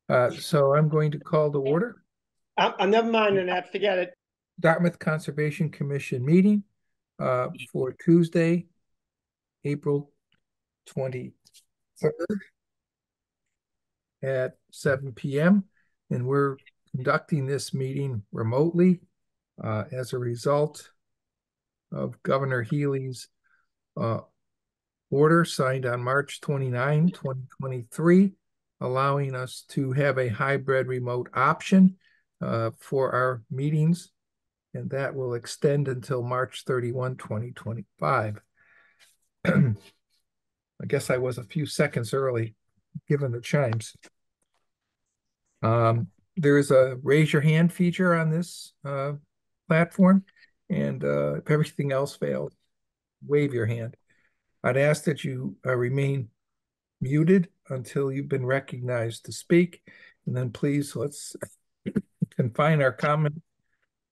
So I'm going to call to order I'm never mind that. Forget it. Dartmouth Conservation Commission meeting for Tuesday, April 23rd at 7 p.m. And we're conducting this meeting remotely as a result of Governor Healy's order signed on March 29, 2023, allowing us to have a hybrid remote option for our meetings, and that will extend until March 31, 2025. I guess I was a few seconds early, given the chimes. There is a raise your hand feature on this platform, and if everything else fails, wave your hand. I'd ask that you remain muted until you've been recognized to speak, and then please let's confine our comment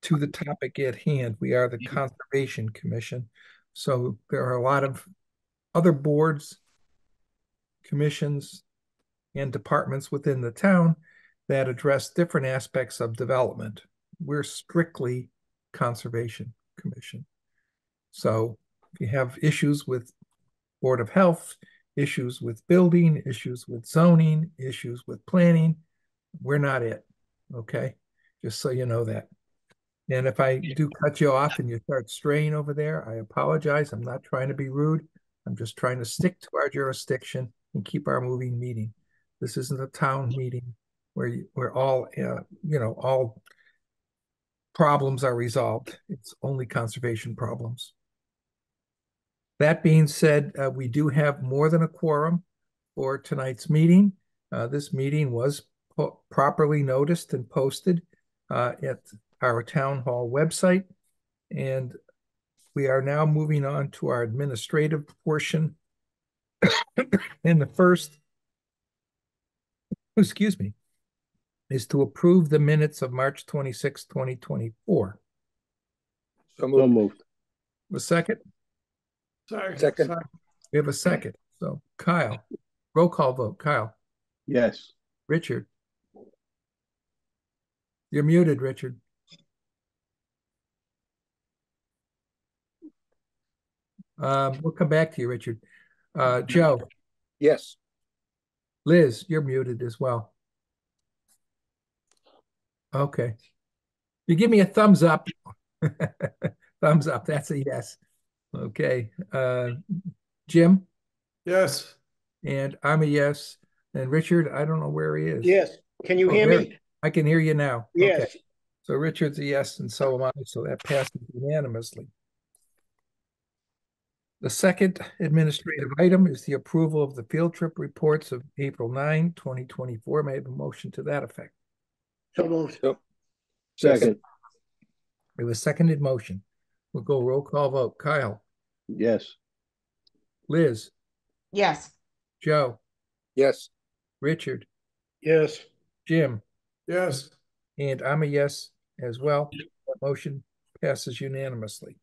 to the topic at hand. We are the Conservation Commission, so there are a lot of other boards, commissions, and departments within the town that address different aspects of development. We're strictly Conservation Commission. So if you have issues with Board of Health, issues with building, issues with zoning, issues with planning, we're not it, okay? Just so you know that. And if I do cut you off and you start straying over there, I apologize. I'm not trying to be rude. I'm just trying to stick to our jurisdiction and keep our moving meeting. This isn't a town meeting where all all problems are resolved. It's only conservation problems. That being said, we do have more than a quorum for tonight's meeting. This meeting was properly noticed and posted at our town hall website. And we are now moving on to our administrative portion. And the first, excuse me, is to approve the minutes of March 26, 2024. So moved. A second? Second. We have a second. So Kyle, roll call vote. Kyle. Yes. Richard. You're muted, Richard. We'll come back to you, Richard. Joe. Yes. Liz, you're muted as well. Okay. You give me a thumbs up. Thumbs up. That's a yes. Okay. Jim? Yes. And I'm a yes. And Richard, I don't know where he is. Yes. Can you hear me? I can hear you now. Yes. Okay. So Richard's a yes, and so am I. So that passes unanimously. The second administrative item is the approval of the field trip reports of April 9, 2024. May I have a motion to that effect? So moved. Second. We have a seconded motion. We'll go roll call vote. Kyle. Yes. Liz. Yes. Joe. Yes. Richard. Yes. Jim. Yes. And I'm a yes as well. That motion passes unanimously.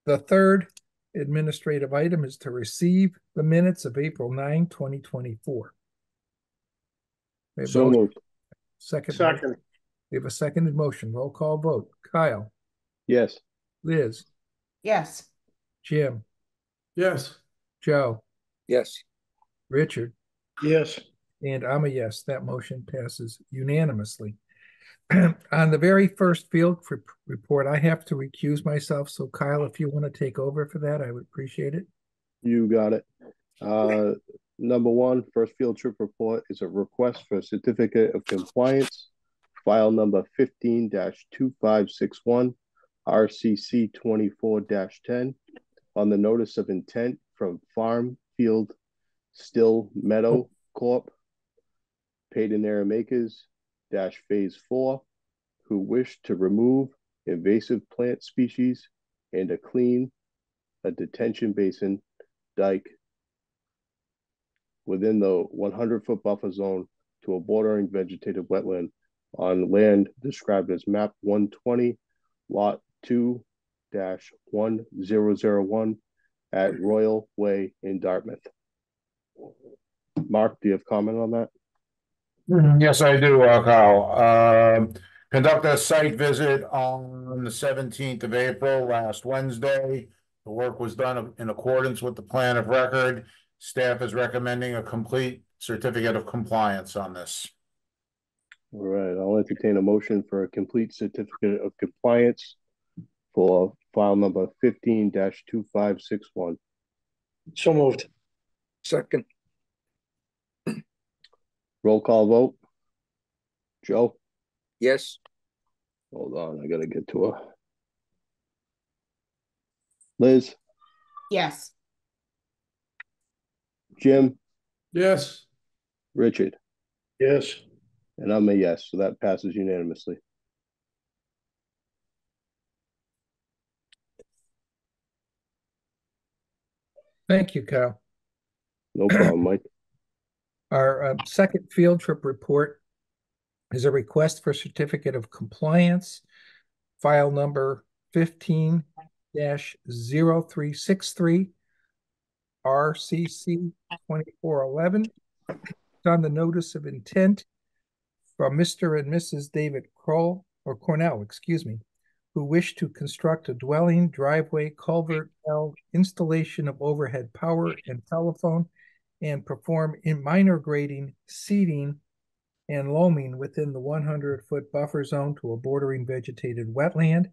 The third administrative item is to receive the minutes of April 9, 2024. So moved. Second. We have a seconded motion. Roll call vote. Kyle. Yes. Liz. Yes. Jim. Yes. Joe. Yes. Richard. Yes. And I'm a yes. That motion passes unanimously. On the very first field report, I have to recuse myself. So Kyle, if you want to take over for that, I would appreciate it. You got it. Number one, first field trip report is a request for a certificate of compliance, file number 15-2561, RCC 24-10, on the notice of intent from Farm Field Still Meadow Corp., Payden Makers Phase 4, who wish to remove invasive plant species and to clean a detention basin dike within the 100-foot buffer zone to a bordering vegetative wetland on land described as map 120, lot 2-1001 at Royal Way in Dartmouth. Mark, do you have comment on that? Yes, I do, Kyle. Conduct a site visit on the 17th of April, last Wednesday. The work was done in accordance with the plan of record. Staff is recommending a complete certificate of compliance on this. All right, I'll entertain a motion for a complete certificate of compliance for file number 15-2561. So moved. Second. Roll call vote. Joe? Yes. Hold on, I gotta get to her. Liz? Yes. Jim? Yes. Richard? Yes. And I'm a yes, so that passes unanimously. Thank you, Kyle. No problem, Mike. Our second field trip report is a request for certificate of compliance, file number 15-0363, RCC 2411. It's on the notice of intent from Mr. and Mrs. David Cornell, who wish to construct a dwelling, driveway, culvert, installation of overhead power and telephone, and perform in minor grading, seeding, and loaming within the 100-foot buffer zone to a bordering vegetated wetland.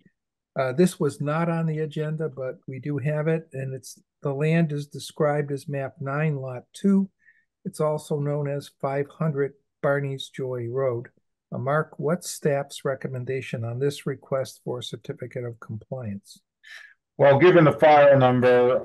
This was not on the agenda, but we do have it, and the land is described as map 9, lot 2. It's also known as 500 Barney's Joy Road. Mark, what's staff's recommendation on this request for a certificate of compliance? Well, given the file number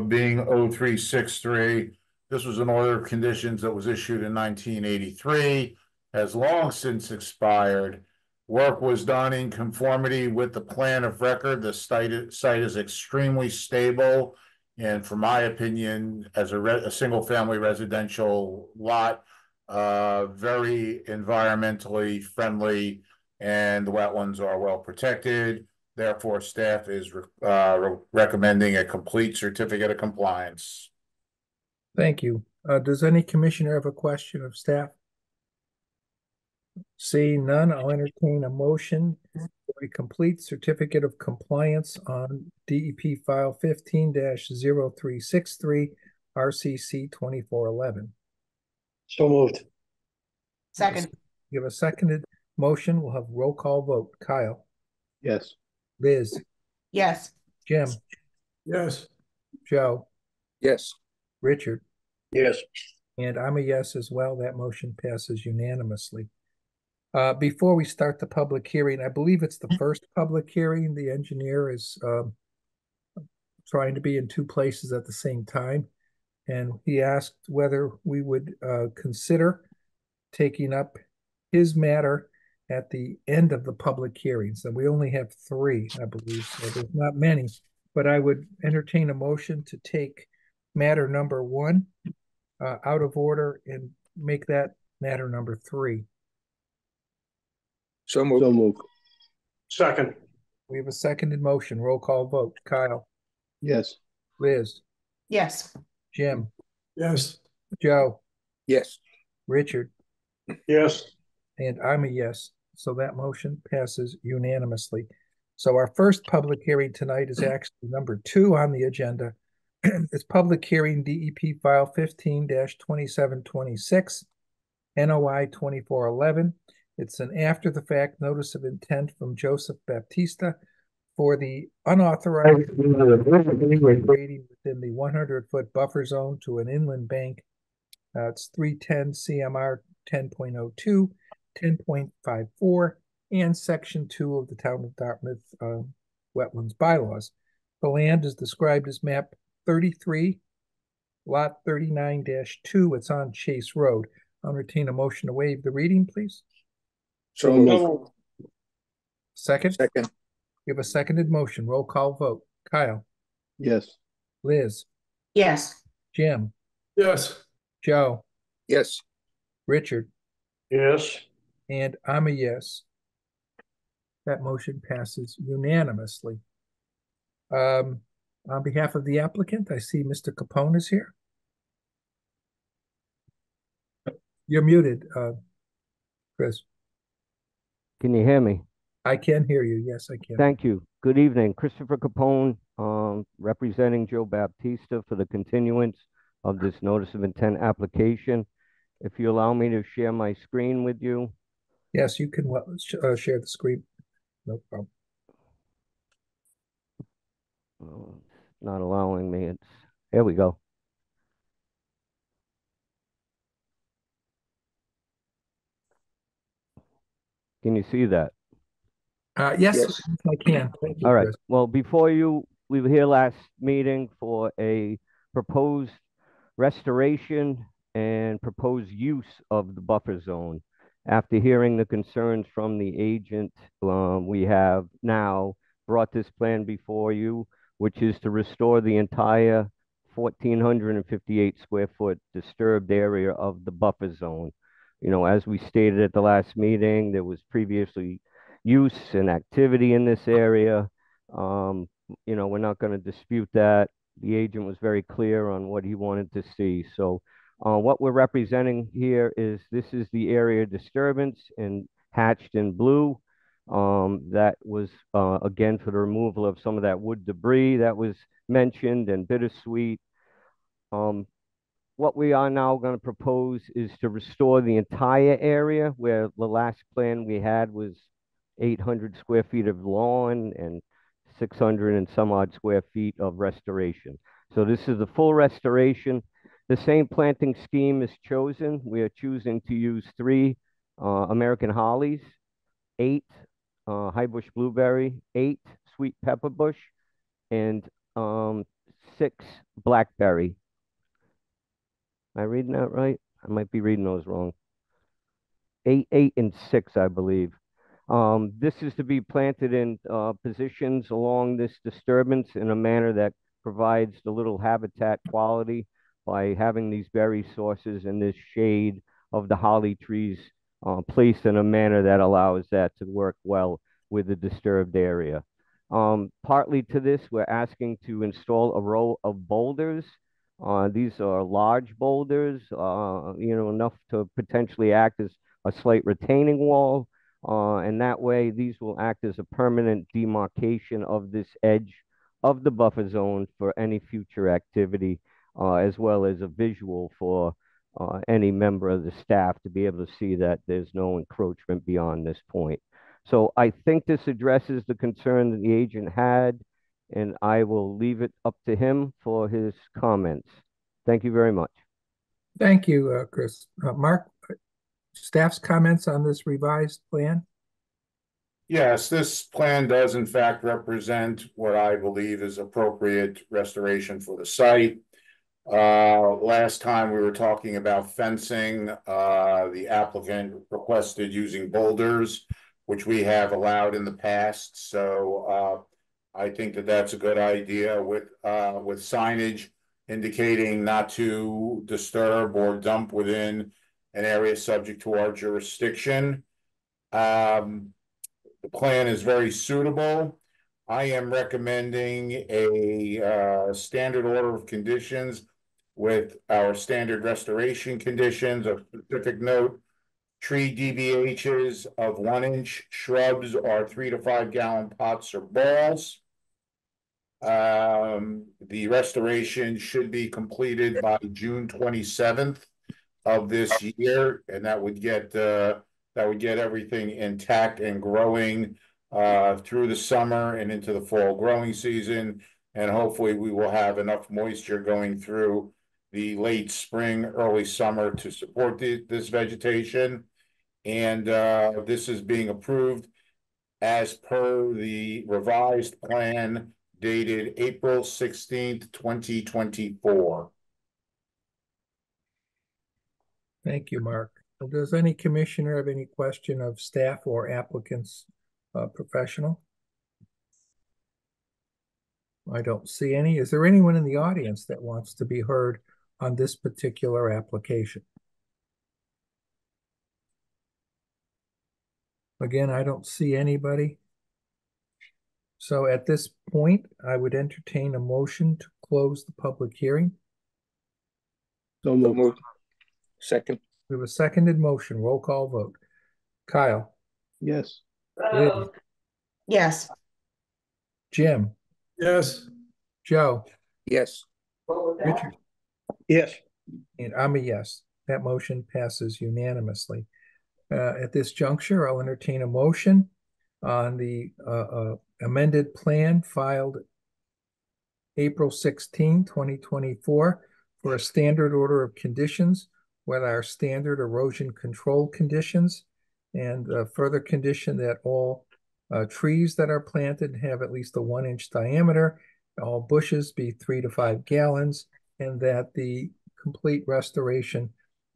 being 0363, this was an order of conditions that was issued in 1983, has long since expired. Work was done in conformity with the plan of record. The site is extremely stable, and from my opinion, as a single-family residential lot, very environmentally friendly, and the wetlands are well protected. Therefore, staff is recommending a complete certificate of compliance. Thank you. Does any commissioner have a question of staff? Seeing none, I'll entertain a motion for a complete certificate of compliance on DEP file 15-0363, RCC 2411. So moved. Second. You have a seconded motion. We'll have roll call vote. Kyle? Yes. Liz? Yes. Jim? Yes. Joe? Yes. Richard? Yes. And I'm a yes as well. That motion passes unanimously. Before we start the public hearing, I believe it's the first public hearing. The engineer is trying to be in two places at the same time. And he asked whether we would consider taking up his matter at the end of the public hearings. And we only have 3, I believe, so there's not many. But I would entertain a motion to take matter number 1 out of order and make that matter number 3. So moved. So moved. Second. We have a seconded motion. Roll call vote. Kyle? Yes. Liz? Yes. Jim? Yes. Joe? Yes. Richard? Yes. And I'm a yes. So that motion passes unanimously. So our first public hearing tonight is actually number 2 on the agenda. It's public hearing DEP file 15-2726, NOI 2411. It's an after-the-fact notice of intent from Joseph Baptista for the unauthorized grading within the 100-foot buffer zone to an inland bank. It's 310 CMR 10.02, 10.54, and Section 2 of the Town of Dartmouth Wetlands Bylaws. The land is described as map 33, lot 39-2. It's on Chase Road. I'll entertain a motion to waive the reading, please. So moved. Second? Second. We have a seconded motion. Roll call vote. Kyle? Yes. Liz? Yes. Jim? Yes. Joe? Yes. Richard? Yes. And I'm a yes. That motion passes unanimously. On behalf of the applicant, I see Mr. Capone is here. You're muted, Chris, Can you hear me? I can hear you. Yes, I can. Thank you. Good evening. Christopher Capone, representing Joe Baptista for the continuance of this notice of intent application. If you allow me to share my screen with you. Yes, you can share the screen. No problem. It's not allowing me. Here we go. Can you see that? Yes, I can. Thank you, All right. Chris. Well, before you, we were here last meeting for a proposed restoration and proposed use of the buffer zone. After hearing the concerns from the agent, we have now brought this plan before you, which is to restore the entire 1,458 square foot disturbed area of the buffer zone. You know, as we stated at the last meeting, there was previously use and activity in this area. You know, we're not going to dispute that. The agent was very clear on what he wanted to see. So what we're representing here is this is the area disturbance and hatched in blue. That was, again, for the removal of some of that wood debris that was mentioned, and bittersweet. What we are now going to propose is to restore the entire area, where the last plan we had was 800 square feet of lawn and 600 and some odd square feet of restoration. So this is the full restoration. The same planting scheme is chosen. We are choosing to use 3 American hollies, 8 high bush blueberry, 8 sweet pepper bush, and 6 blackberry. Am I reading that right? I might be reading those wrong. 8, 8, and 6, I believe. This is to be planted in positions along this disturbance in a manner that provides the little habitat quality by having these berry sources and this shade of the holly trees placed in a manner that allows that to work well with the disturbed area. Partly to this, we're asking to install a row of boulders. These are large boulders, you know, enough to potentially act as a slight retaining wall. And that way, these will act as a permanent demarcation of this edge of the buffer zone for any future activity, as well as a visual for any member of the staff to be able to see that there's no encroachment beyond this point. So I think this addresses the concern that the agent had, and I will leave it up to him for his comments. Thank you very much. Thank you, Chris. Mark, staff's comments on this revised plan? Yes, this plan does in fact represent what I believe is appropriate restoration for the site. Last time we were talking about fencing, the applicant requested using boulders, which we have allowed in the past. So I think that that's a good idea with signage indicating not to disturb or dump within an area subject to our jurisdiction. The plan is very suitable. I am recommending a standard order of conditions with our standard restoration conditions. Of specific note, tree DBHs of 1 inch, shrubs are 3 to 5 gallon pots or balls. The restoration should be completed by June 27th of this year, and that would get everything intact and growing through the summer and into the fall growing season. And hopefully we will have enough moisture going through the late spring, early summer to support this vegetation. And this is being approved as per the revised plan dated April 16th, 2024. Thank you, Mark. Does any commissioner have any question of staff or applicants professional? I don't see any. Is there anyone in the audience that wants to be heard on this particular application? Again, I don't see anybody. So at this point, I would entertain a motion to close the public hearing. So moved. Second. We have a seconded motion. Roll call vote. Kyle, Yes. Liz, yes, Jim, yes, Joe, Yes. Richard, Yes. and I'm a yes. That motion passes unanimously. At this juncture, I'll entertain a motion on the amended plan filed April 16, 2024, for a standard order of conditions with our standard erosion control conditions, and further condition that all trees that are planted have at least a 1-inch diameter, all bushes be 3 to 5 gallons, and that the complete restoration,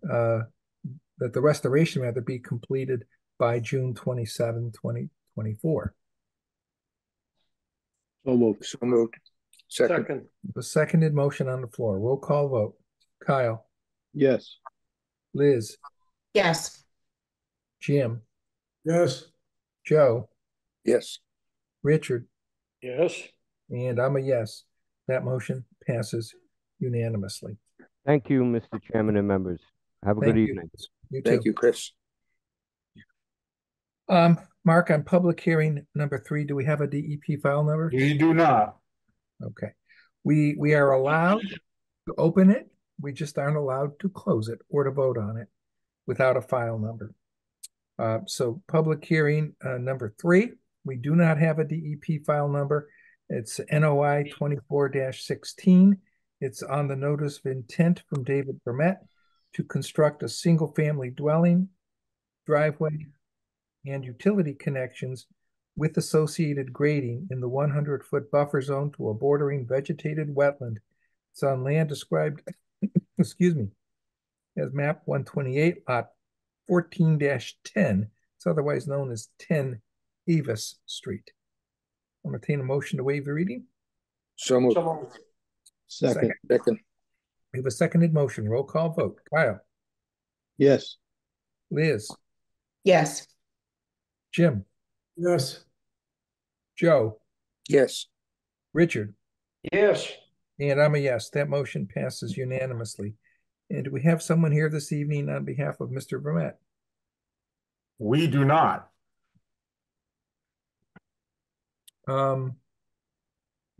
that the restoration rather be completed by June 27, 2024. So moved. So moved. Second. The seconded motion on the floor. Roll call vote. Kyle, Yes. Liz, yes, Jim, yes, Joe, Yes. Richard, Yes. and I'm a yes. That motion passes unanimously. Thank you, Mr. Chairman and members. Have a good Thank you. evening. You too. Thank you, Chris. Mark, on public hearing number 3, do we have a DEP file number? We do not. Okay. We are allowed to open it. We just aren't allowed to close it or to vote on it without a file number. So public hearing number 3, we do not have a DEP file number. It's NOI 24-16. It's on the notice of intent from David Vermette to construct a single-family dwelling, driveway, and utility connections with associated grading in the 100-foot buffer zone to a bordering vegetated wetland. It's on land described, excuse me, as map 128, lot 14-10. It's otherwise known as 10 Evis Street. I'll entertain a motion to waive the reading. So moved. Second. Second. We have a seconded motion. Roll call vote. Kyle, Yes. Liz, yes, Jim, yes, Joe, Yes. Richard, Yes. and I'm a yes. That motion passes unanimously. And do we have someone here this evening on behalf of Mr. Vermette? We do not.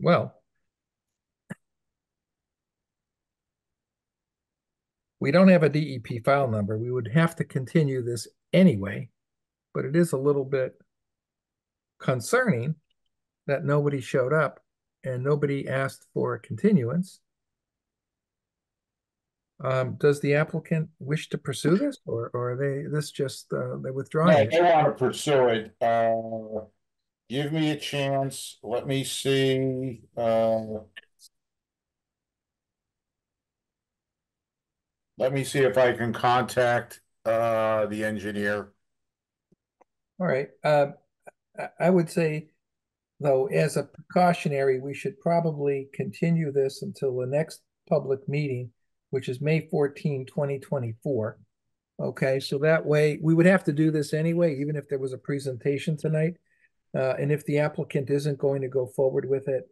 Well, we don't have a DEP file number. We would have to continue this anyway, but it is a little bit concerning that nobody showed up and nobody asked for a continuance. Does the applicant wish to pursue this, or are they just they're withdrawing? No, I want to pursue it. Give me a chance. Let me see. Let me see if I can contact the engineer. All right. I would say, though, as a precautionary, we should probably continue this until the next public meeting, which is May 14, 2024. Okay, so that way we would have to do this anyway, even if there was a presentation tonight. And if the applicant isn't going to go forward with it,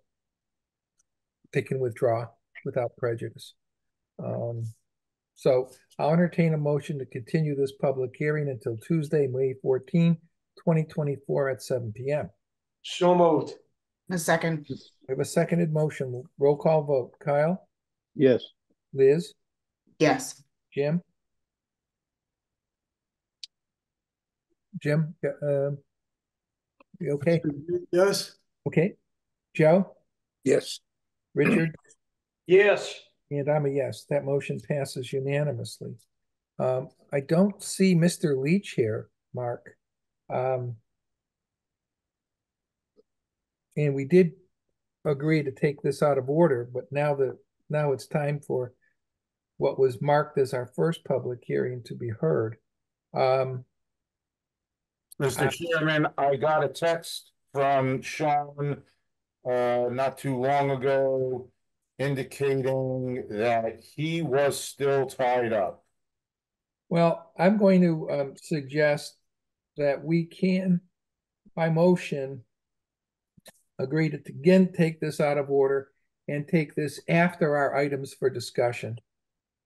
they can withdraw without prejudice. So I'll entertain a motion to continue this public hearing until Tuesday, May 14, 2024 at 7 p.m. So moved. a second, We have a seconded motion. Roll call vote. Kyle, Yes. Liz, yes, Jim? Jim, you okay? yes, Okay. Joe, Yes. Richard, Yes. and I'm a yes. That motion passes unanimously. I don't see Mr. Leach here, Mark. And we did agree to take this out of order, but now it's time for what was marked as our first public hearing to be heard. Mr. Chairman, I got a text from Sean not too long ago indicating that he was still tied up. Well, I'm going to suggest that we can, by motion, agree to again take this out of order and take this after our items for discussion.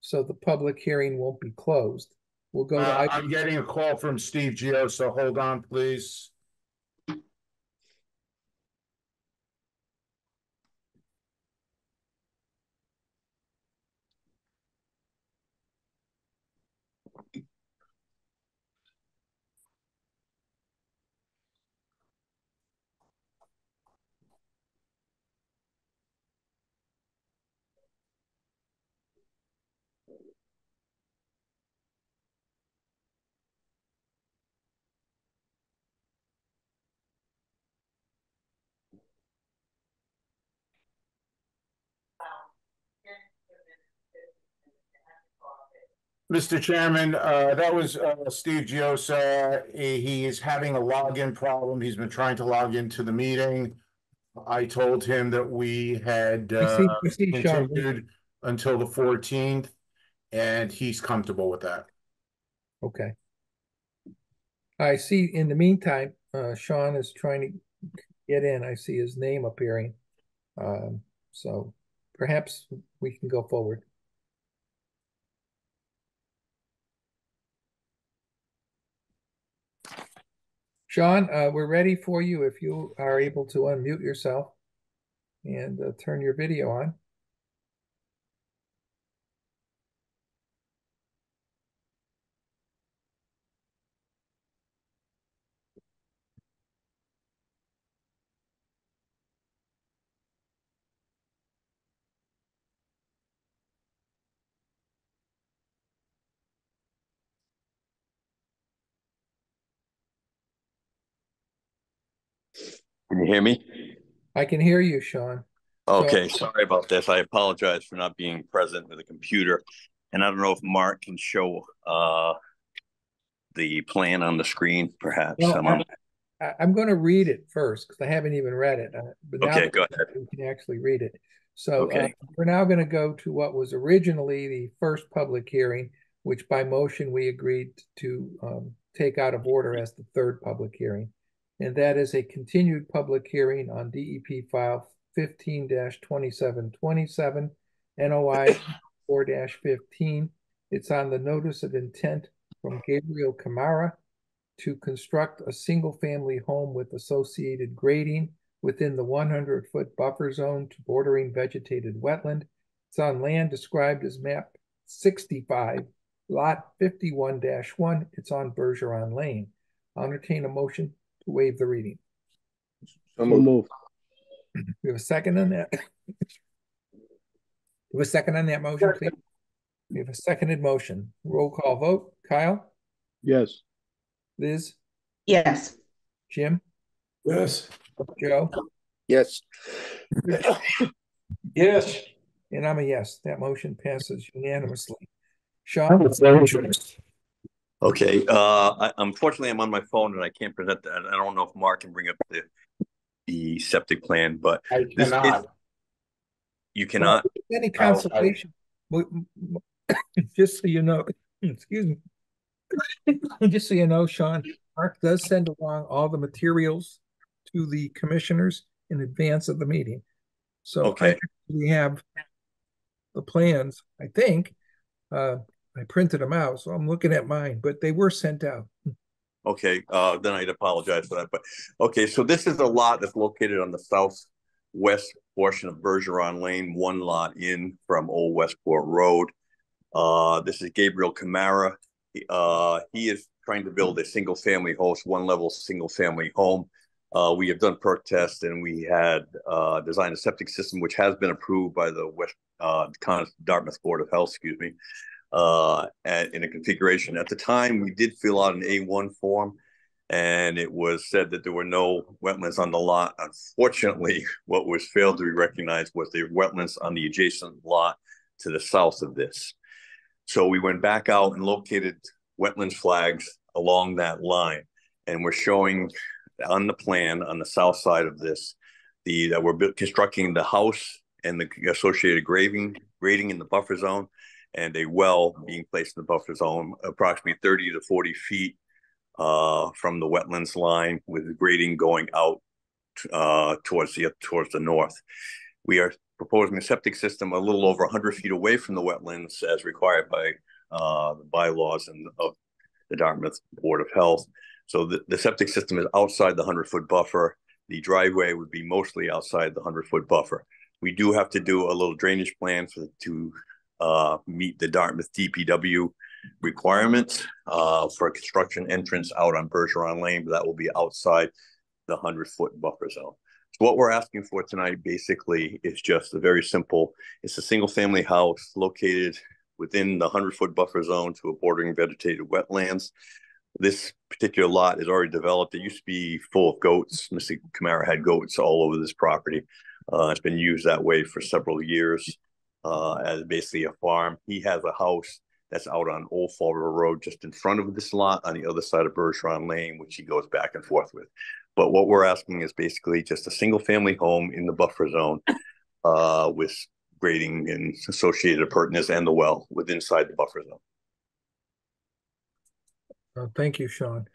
So the public hearing won't be closed. we'll go to I'm getting a call from Steve Gio, so hold on, please. Mr. Chairman, that was Steve Giosa. He is having a login problem. He's been trying to log into the meeting. I told him that we had I see Sean. continued until the 14th, and he's comfortable with that. Okay. I see in the meantime, Sean is trying to get in. I see his name appearing. So perhaps we can go forward. Sean, we're ready for you if you are able to unmute yourself and turn your video on. Can you hear me? I can hear you, Sean. Okay, sorry about this. I apologize for not being present with the computer. And I don't know if Mark can show the plan on the screen, perhaps. Well, I'm going to read it first because I haven't even read it. But now go ahead. we can actually read it. So we're now going to go to what was originally the first public hearing, which by motion we agreed to take out of order as the third public hearing. And that is a continued public hearing on DEP file 15-2727, NOI 4-15. It's on the notice of intent from Gabriel Camara to construct a single-family home with associated grading within the 100-foot buffer zone to bordering vegetated wetland. It's on land described as map 65, lot 51-1. It's on Bergeron Lane. I'll entertain a motion to waive the reading. So move. We have a second on that. We have a second on that motion, please. We have a seconded motion. Roll call vote. Kyle? Yes. Liz? Yes. Jim? Yes. Joe? Yes. Yes. And I'm a yes. That motion passes unanimously. Sean? Okay. Unfortunately, I'm on my phone and I can't present that. I don't know if Mark can bring up the septic plan, but I cannot. You cannot. Any consultation? Just so you know, excuse me. Just so you know, Sean, Mark does send along all the materials to the commissioners in advance of the meeting. So okay. We have the plans, I think. I printed them out, so I'm looking at mine, but they were sent out. Okay, then I'd apologize for that. But okay, so this is a lot that's located on the southwest portion of Bergeron Lane, one lot in from Old Westport Road. This is Gabriel Camara. He is trying to build a single-family house, one-level single-family home. We have done perk tests, and we had designed a septic system, which has been approved by the Dartmouth Board of Health, excuse me, in a configuration. At the time, we did fill out an A1 form, and it was said that there were no wetlands on the lot. Unfortunately, what was failed to be recognized was the wetlands on the adjacent lot to the south of this. So we went back out and located wetlands flags along that line, and we're showing on the plan on the south side of this that we're constructing the house and the associated grading in the buffer zone, and a well being placed in the buffer zone approximately 30 to 40 feet from the wetlands line, with grading going out towards the north. We are proposing a septic system a little over 100 feet away from the wetlands as required by the bylaws and of the Dartmouth Board of Health. So the septic system is outside the 100-foot buffer. The driveway would be mostly outside the 100-foot buffer. We do have to do a little drainage plan to meet the Dartmouth DPW requirements for a construction entrance out on Bergeron Lane, but that will be outside the 100-foot buffer zone. So what we're asking for tonight basically is just a very simple, it's a single family house located within the 100-foot buffer zone to a bordering vegetated wetlands. This particular lot is already developed. It used to be full of goats. Mr. Camara had goats all over this property. It's been used that way for several years as basically a farm. He has a house that's out on Old Fall River Road just in front of this lot on the other side of Bergeron Lane, which he goes back and forth with. But what we're asking is basically just a single family home in the buffer zone with grading and associated appurtenance and the well within inside the buffer zone. Thank you, Sean.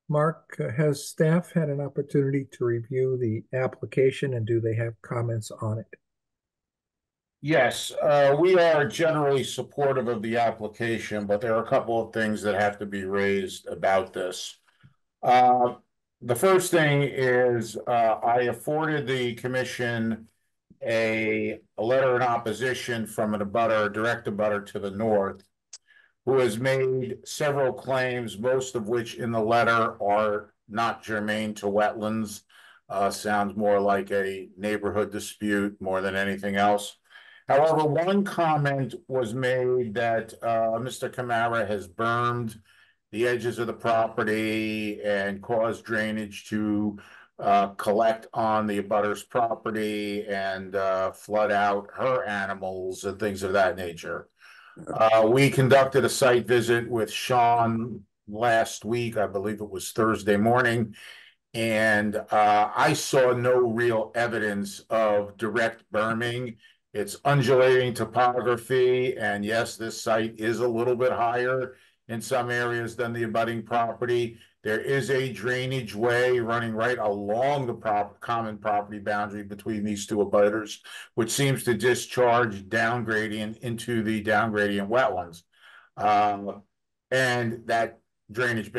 Mark, has staff had an opportunity to review the application, and do they have comments on it? Yes, we are generally supportive of the application, but there are a couple of things that have to be raised about this. The first thing is I afforded the commission a letter in opposition from an abutter, direct abutter to the north, who has made several claims, most of which in the letter are not germane to wetlands. Sounds more like a neighborhood dispute more than anything else. However, one comment was made that Mr. Camara has bermed the edges of the property and caused drainage to collect on the abutter's property and flood out her animals and things of that nature. We conducted a site visit with Sean last week, I believe it was Thursday morning, and I saw no real evidence of direct berming. It's undulating topography, and yes, this site is a little bit higher in some areas than the abutting property. There is a drainage way running right along the common property boundary between these two abutters, which seems to discharge down gradient into the down gradient wetlands. And that drainage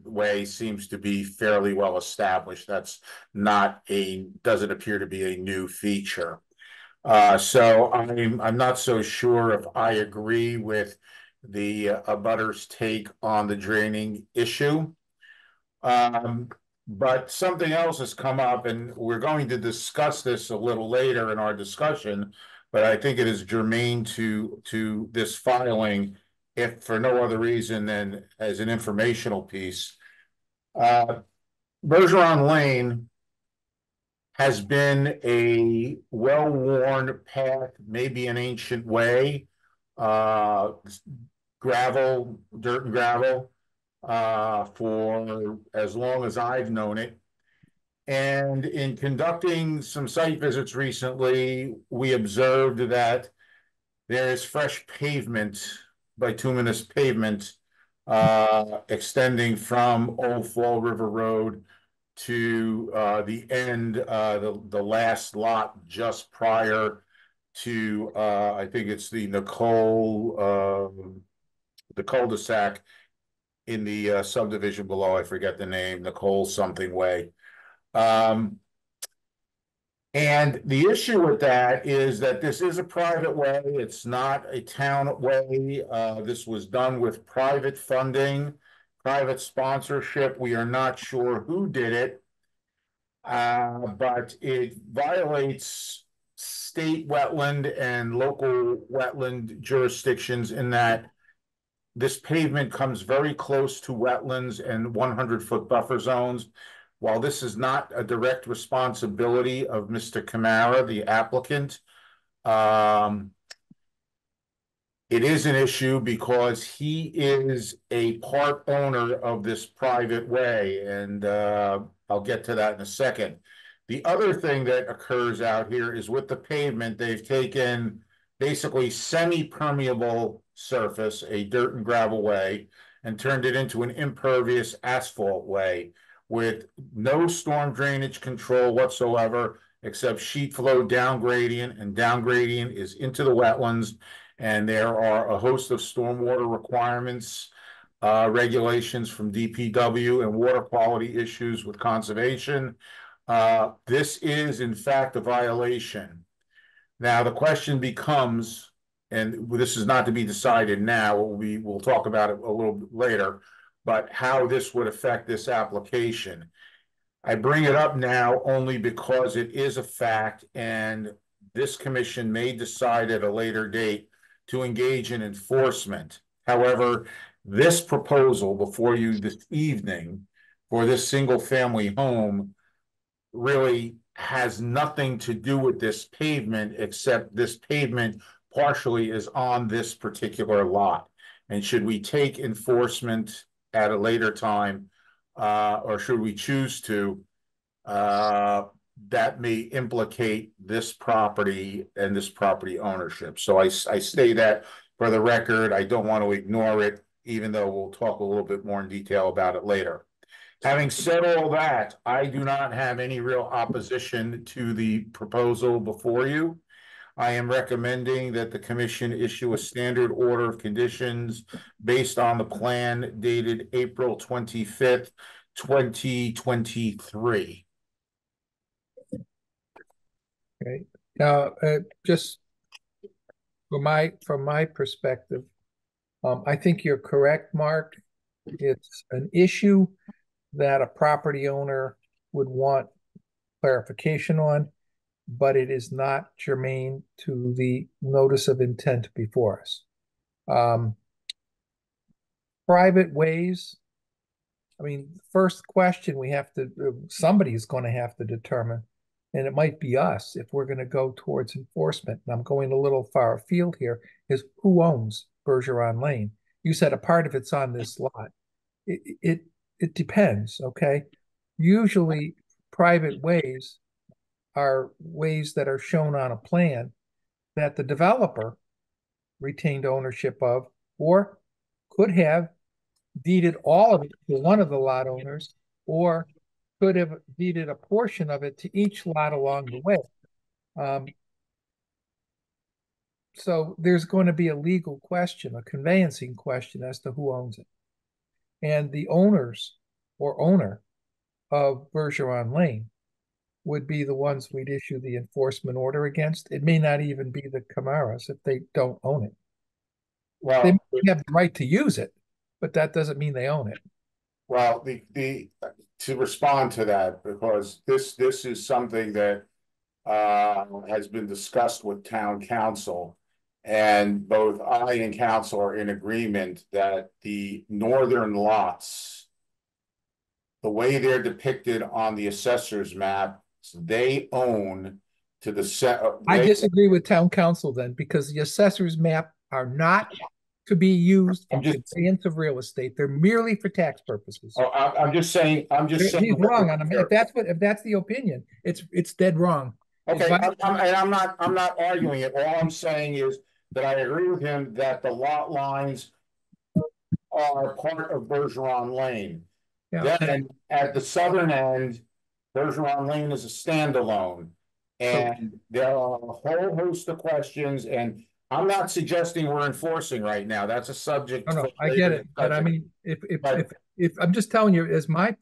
way seems to be fairly well established. That's not doesn't appear to be a new feature. So I'm not so sure if I agree with the abutters' take on the draining issue. But something else has come up, and we're going to discuss this a little later in our discussion, but I think it is germane to this filing, if for no other reason than as an informational piece. Bergeron Lane has been a well-worn path, maybe an ancient way, gravel, dirt and gravel, for as long as I've known it. And in conducting some site visits recently, we observed that there is fresh pavement, bituminous pavement, extending from Old Fall River Road to the end, the last lot just prior to, I think it's the cul-de-sac in the subdivision below. I forget the name, Nicole something way. And the issue with that is that this is a private way. It's not a town way. This was done with private funding, private sponsorship. We are not sure who did it, but it violates state wetland and local wetland jurisdictions in that this pavement comes very close to wetlands and 100-foot buffer zones. While this is not a direct responsibility of Mr. Camara, the applicant, it is an issue because he is a part owner of this private way, and I'll get to that in a second. The other thing that occurs out here is with the pavement, they've taken basically semi-permeable surface, a dirt and gravel way, and turned it into an impervious asphalt way with no storm drainage control whatsoever, except sheet flow down gradient, and down gradient is into the wetlands. And there are a host of stormwater requirements, regulations from DPW and water quality issues with conservation. This is in fact a violation. Now, the question becomes, and this is not to be decided now, we'll talk about it a little bit later, but how this would affect this application. I bring it up now only because it is a fact, and this commission may decide at a later date to engage in enforcement. However, this proposal before you this evening for this single-family home really has nothing to do with this pavement, except this pavement partially is on this particular lot. And should we take enforcement at a later time, or should we choose to, that may implicate this property and this property ownership. So I say that for the record. I don't want to ignore it, even though we'll talk a little bit more in detail about it later. Having said all that, I do not have any real opposition to the proposal before you. I am recommending that the commission issue a standard order of conditions based on the plan dated April 25th, 2023. Okay. Now, just from my perspective, I think you're correct, Mark. It's an issue that a property owner would want clarification on, but it is not germane to the notice of intent before us. Private ways, I mean, first question we have to, somebody's going to have to determine, and it might be us if we're going to go towards enforcement. And I'm going a little far afield here, is who owns Bergeron Lane? You said a part of it's on this lot. It depends, okay? Usually private ways are ways that are shown on a plan that the developer retained ownership of, or could have deeded all of it to one of the lot owners, or could have deeded a portion of it to each lot along the way. So there's going to be a legal question, a conveyancing question as to who owns it. And the owners or owner of Bergeron Lane would be the ones we'd issue the enforcement order against. It may not even be the Camaras if they don't own it. Well, they may have the right to use it, but that doesn't mean they own it. Well, to respond to that, because this is something that has been discussed with town council, and both I and council are in agreement that the northern lots, the way they're depicted on the assessor's map, they own to the set. I disagree with town council then, because the assessor's map are not to be used for conveyance of real estate. They're merely for tax purposes. Oh, I'm just saying. He's wrong on them. If that's the opinion, it's dead wrong. Okay, I'm not arguing it. All I'm saying is that I agree with him that the lot lines are part of Bergeron Lane. Yeah. Then at the southern end, Bergeron Lane is a standalone, and there are a whole host of questions. And I'm not suggesting we're enforcing right now. That's a subject. No, I get it, but I mean, if I'm just telling you as my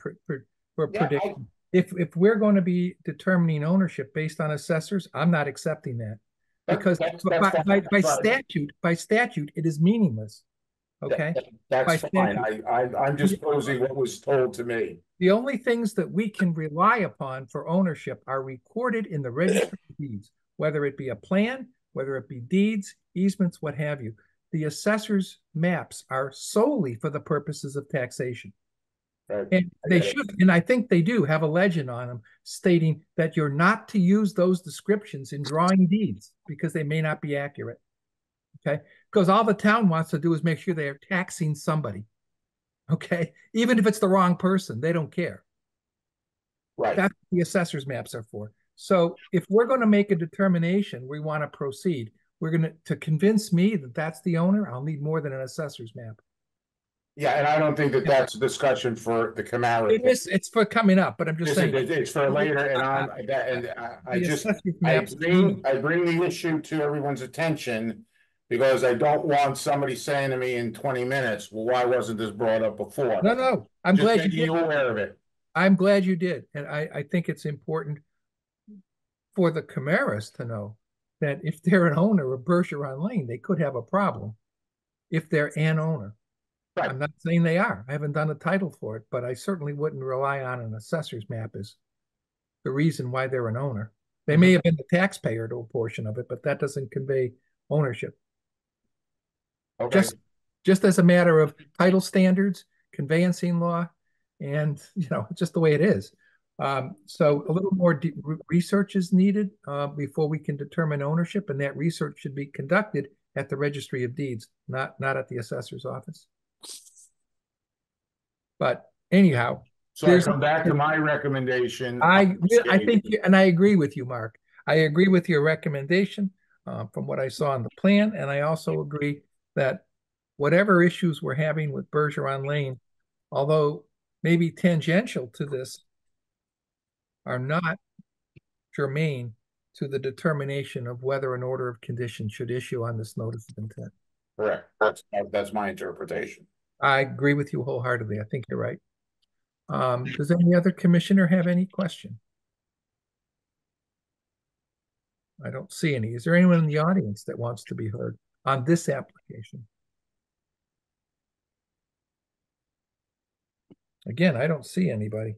prediction. If we're going to be determining ownership based on assessors, I'm not accepting that, because by statute it is meaningless. Okay, that's fine. I'm just posing what was told to me. The only things that we can rely upon for ownership are recorded in the registry of deeds, whether it be a plan, whether it be deeds, easements, what have you. The assessor's maps are solely for the purposes of taxation. And they should, and I think they do have a legend on them stating that you're not to use those descriptions in drawing deeds because they may not be accurate. Okay, because all the town wants to do is make sure they are taxing somebody. Okay, even if it's the wrong person, they don't care. Right. That's what the assessor's maps are for. So if we're going to make a determination, we want to proceed. We're going to convince me that that's the owner. I'll need more than an assessor's map. Yeah, and I don't think that that's a discussion for the Camaro. It is. It's for coming up, but I'm just saying it's for later. And I bring the issue to everyone's attention, Because I don't want somebody saying to me in 20 minutes, well, why wasn't this brought up before? No, I'm Just glad you making did. you aware of it. I'm glad you did. And I think it's important for the Camaras to know that if they're an owner of Bergeron Lane, they could have a problem if they're an owner. Right. I'm not saying they are. I haven't done a title for it, but I certainly wouldn't rely on an assessor's map as the reason why they're an owner. They may have been the taxpayer to a portion of it, but that doesn't convey ownership. Okay. Just as a matter of title standards, conveyancing law, and just the way it is. So a little more research is needed before we can determine ownership, and that research should be conducted at the Registry of Deeds, not at the assessor's office. But anyhow, So I come back to my recommendation. I think, and I agree with you, Mark. I agree with your recommendation from what I saw in the plan, and I also agree that whatever issues we're having with Bergeron Lane, although maybe tangential to this, are not germane to the determination of whether an order of condition should issue on this notice of intent. Correct. That's my interpretation. I agree with you wholeheartedly. I think you're right. Does any other commissioner have any question? I don't see any. Is there anyone in the audience that wants to be heard on this application? Again, I don't see anybody.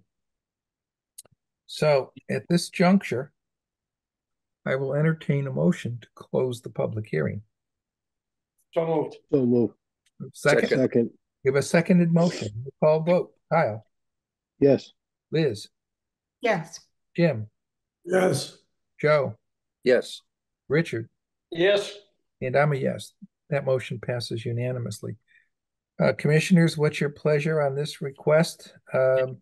So at this juncture, I will entertain a motion to close the public hearing. So moved. So move. Second. Give a seconded motion. We'll call vote. Kyle. Yes. Liz. Yes. Jim. Yes. Joe. Yes. Richard. Yes. And I'm a yes. That motion passes unanimously. Commissioners, what's your pleasure on this request? I'd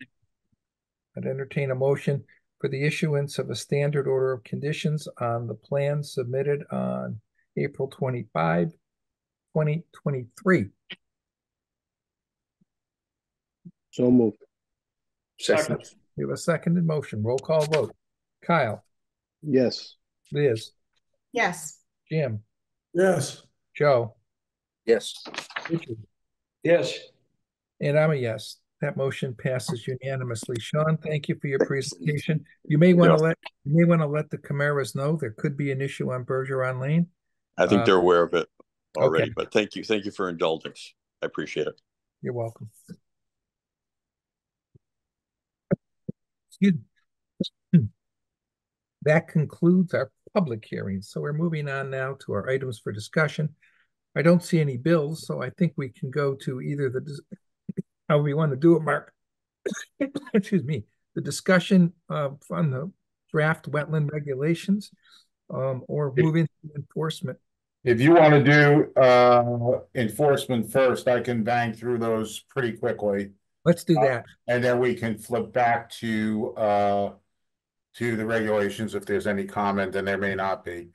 entertain a motion for the issuance of a standard order of conditions on the plan submitted on April 25, 2023. So moved. Second. We have a seconded motion. Roll call vote. Kyle. Yes. Liz. Yes. Jim. Yes. Joe. Yes. Richard. Yes. And I'm a yes. That motion passes unanimously. Sean, thank you for your presentation. You may want to let the Camaras know there could be an issue on Bergeron Lane. I think they're aware of it already, okay. But thank you for indulgence. I appreciate it. You're welcome. Excuse me. That concludes our public hearing. So we're moving on now to our items for discussion. I don't see any bills, so I think we can go to either however you want to do it, Mark. Excuse me. The discussion on the draft wetland regulations, or move into enforcement. If you want to do enforcement first, I can bang through those pretty quickly. Let's do that. And then we can flip back to the regulations if there's any comment, and there may not be.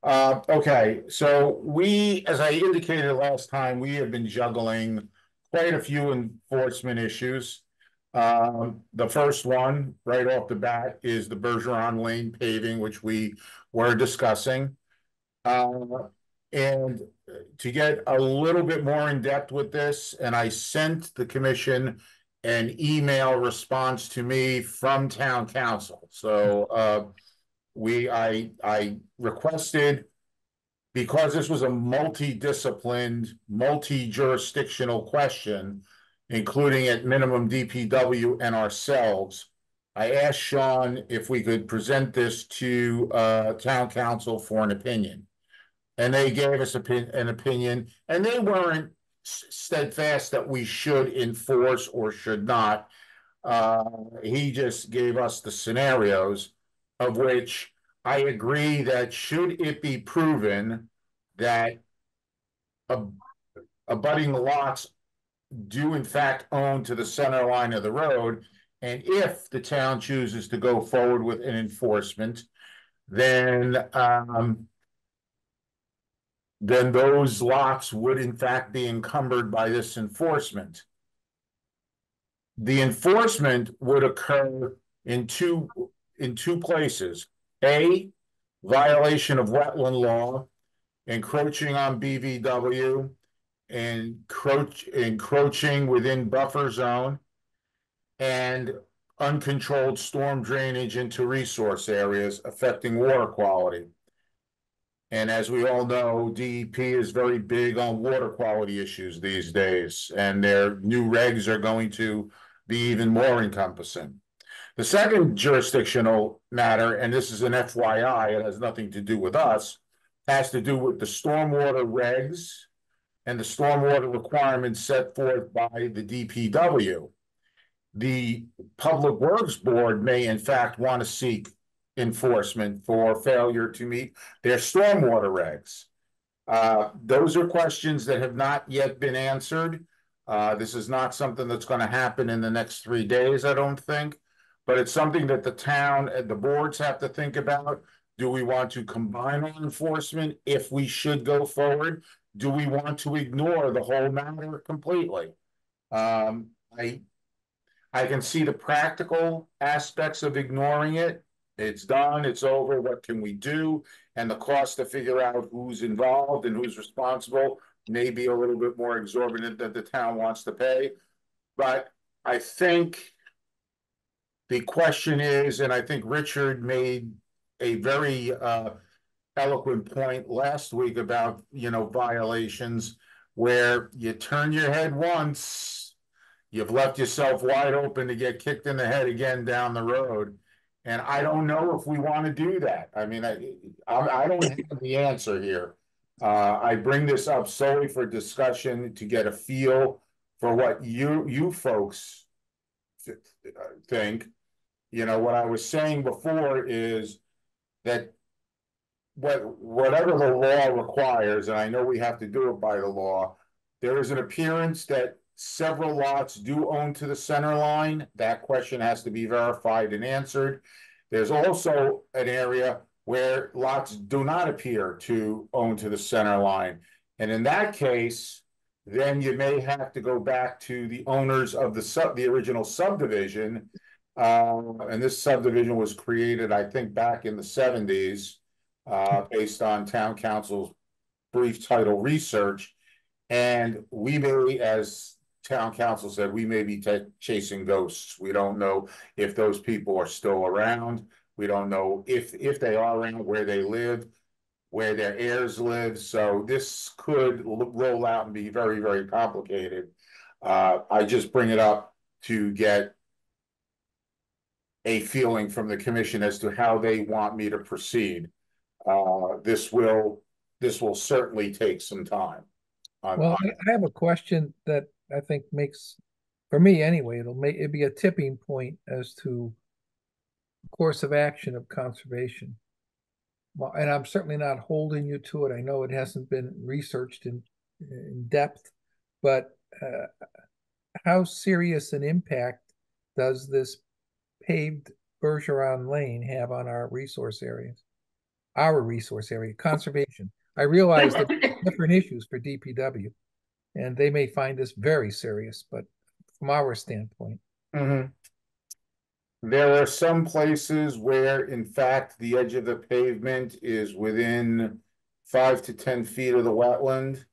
Okay, so as I indicated last time, we have been juggling quite a few enforcement issues. The first one right off the bat is the Bergeron Lane paving, which we were discussing. And to get a little bit more in depth with this, and I sent the commission an email response to me from town council. So I requested, because this was a multi-disciplined, multi-jurisdictional question, including at minimum DPW and ourselves, I asked Sean if we could present this to town council for an opinion. And they gave us an opinion, and they weren't steadfast that we should enforce or should not. He just gave us the scenarios, of which I agree that should it be proven that abutting lots do in fact own to the center line of the road, and if the town chooses to go forward with an enforcement, then those lots would in fact be encumbered by this enforcement. The enforcement would occur in two places. A, violation of wetland law, encroaching on BVW, encroaching within buffer zone, and uncontrolled storm drainage into resource areas affecting water quality. And as we all know, DEP is very big on water quality issues these days, and their new regs are going to be even more encompassing. The second jurisdictional matter, and this is an FYI, it has nothing to do with us, has to do with the stormwater regs and the stormwater requirements set forth by the DPW. The Public Works Board may in fact want to seek enforcement for failure to meet their stormwater regs. Those are questions that have not yet been answered. This is not something that's going to happen in the next 3 days, I don't think, but it's something that the town and the boards have to think about. Do we want to combine on enforcement if we should go forward? Do we want to ignore the whole matter completely? I can see the practical aspects of ignoring it. It's done, it's over, what can we do? And the cost to figure out who's involved and who's responsible may be a little bit more exorbitant than the town wants to pay. But I think the question is, and I think Richard made a very eloquent point last week about, violations where you turn your head once, you've left yourself wide open to get kicked in the head again down the road. And I don't know if we want to do that. I mean, I don't have the answer here. I bring this up solely for discussion to get a feel for what you folks think. What I was saying before is that whatever the law requires, and I know we have to do it by the law, there is an appearance that several lots do own to the center line. That question has to be verified and answered. There's also an area where lots do not appear to own to the center line. And in that case, then you may have to go back to the owners of the original subdivision. And this subdivision was created, I think, back in the 70s, based on town council's brief title research. And we may, as town council said, we may be chasing ghosts. We don't know if those people are still around. We don't know if they are around, where they live, where their heirs live. So this could roll out and be very, very complicated. I just bring it up to get a feeling from the commission as to how they want me to proceed. This will certainly take some time. Well, I have a question that I think makes, for me anyway, it'd be a tipping point as to course of action of conservation. Well, and I'm certainly not holding you to it. I know it hasn't been researched in depth, but how serious an impact does this paved Bergeron Lane have on our resource areas? Our resource area, conservation. I realize that different issues for DPW, and they may find this very serious, but from our standpoint. Mm-hmm. There are some places where, in fact, the edge of the pavement is within 5 to 10 feet of the wetland.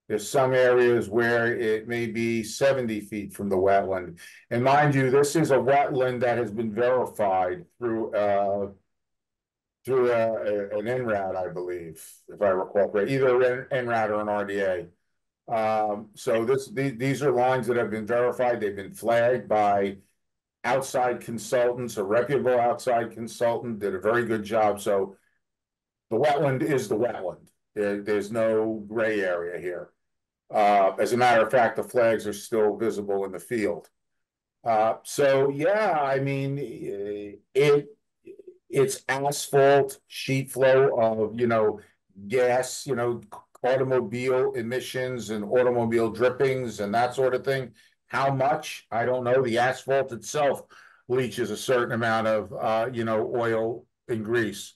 There's some areas where it may be 70 feet from the wetland. And mind you, this is a wetland that has been verified through an NRAD, I believe, if I recall correctly, either an NRAD or an RDA. So these are lines that have been verified. They've been flagged by outside consultants. A reputable outside consultant did a very good job. So the wetland is the wetland. There's no gray area here. As a matter of fact, the flags are still visible in the field. So yeah, I mean, it's asphalt, sheet flow of, gas, automobile emissions and automobile drippings and that sort of thing. How much? I don't know. The asphalt itself leaches a certain amount of, oil and grease.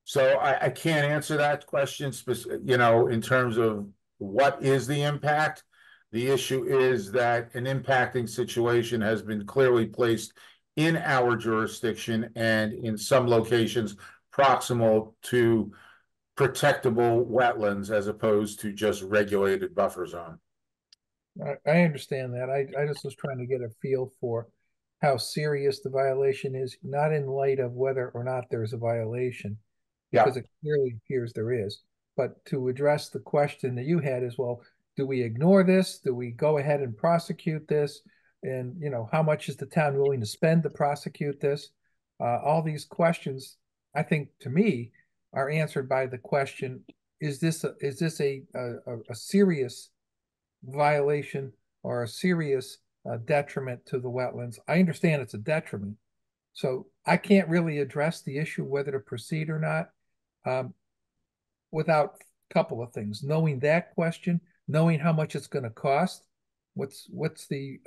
So I can't answer that question, in terms of what is the impact. The issue is that an impacting situation has been clearly placed in our jurisdiction and in some locations proximal to protectable wetlands as opposed to just regulated buffer zone. I understand that. I just was trying to get a feel for how serious the violation is, not in light of whether or not there's a violation, because it clearly appears there is. But to address the question that you had is, well, do we ignore this? Do we go ahead and prosecute this? And, you know, how much is the town willing to spend to prosecute this? All these questions, I think, to me, are answered by the question, is this a serious violation or a serious detriment to the wetlands? I understand it's a detriment. So I can't really address the issue whether to proceed or not without a couple of things. Knowing that question, knowing how much it's going to cost, what's the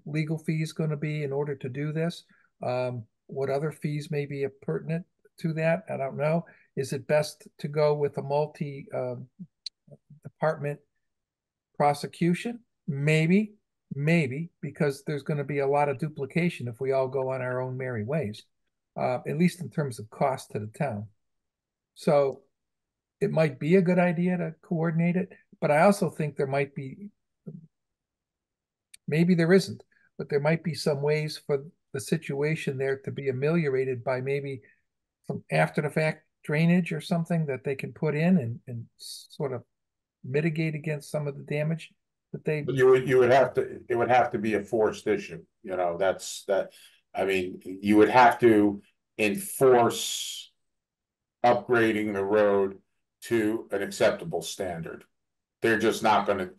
legal fees going to be in order to do this? What other fees may be pertinent to that? I don't know. Is it best to go with a multi-department prosecution? Maybe, because there's going to be a lot of duplication if we all go on our own merry ways, at least in terms of cost to the town. So it might be a good idea to coordinate it, but I also think there might be, maybe there isn't, but there might be some ways for the situation there to be ameliorated by maybe some after the fact drainage or something that they can put in and sort of mitigate against some of the damage that they. You would have to, it would have to be a forced issue, you know, I mean, you would have to enforce upgrading the road to an acceptable standard. They're just not gonna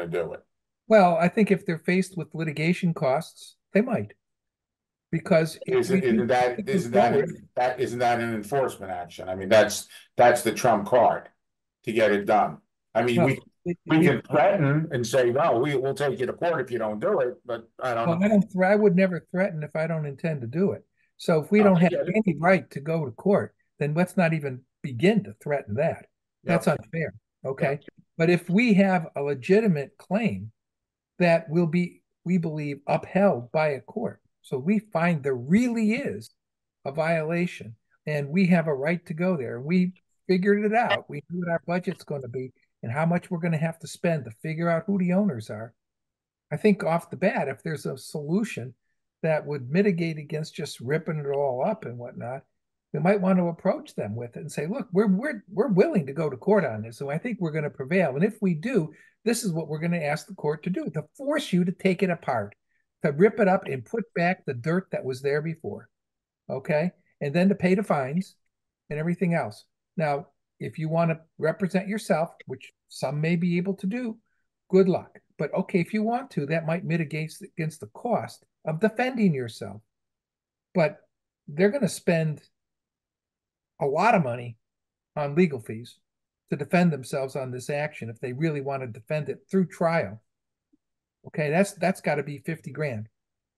do it. Well, I think if they're faced with litigation costs, they might. Because isn't that an enforcement action? I mean, that's the trump card to get it done. I mean, we can threaten and say, well, we'll take you to court if you don't do it, but I don't know. I would never threaten if I don't intend to do it. So if we don't have any right to go to court, then let's not even begin to threaten that. That's unfair. Okay. But if we have a legitimate claim that will be, we believe, upheld by a court, so we find there really is a violation and we have a right to go there. We figured it out. We knew what our budget's going to be and how much we're going to have to spend to figure out who the owners are. I think off the bat, if there's a solution that would mitigate against just ripping it all up and whatnot, we might want to approach them with it and say, look, we're willing to go to court on this. So I think we're going to prevail. And if we do, this is what we're going to ask the court to do, to force you to take it apart, to rip it up and put back the dirt that was there before. Okay. And then to pay the fines and everything else. Now, if you want to represent yourself, which some may be able to do, good luck. But okay, if you want to, that might mitigate against the cost of defending yourself. But they're going to spend a lot of money on legal fees to defend themselves on this action if they really want to defend it through trial. Okay, that's got to be 50 grand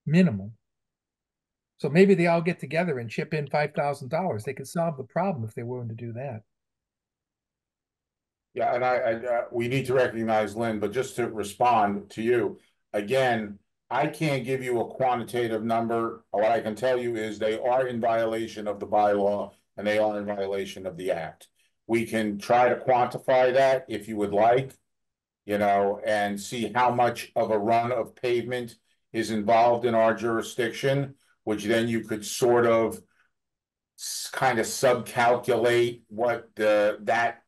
minimum. So maybe they all get together and chip in $5,000. They could solve the problem if they're willing to do that. Yeah, and we need to recognize Lynn, but just to respond to you, again, I can't give you a quantitative number. What I can tell you is they are in violation of the bylaw and they are in violation of the act. We can try to quantify that if you would like, you know, and see how much of a run of pavement is involved in our jurisdiction, which then you could sort of kind of subcalculate what that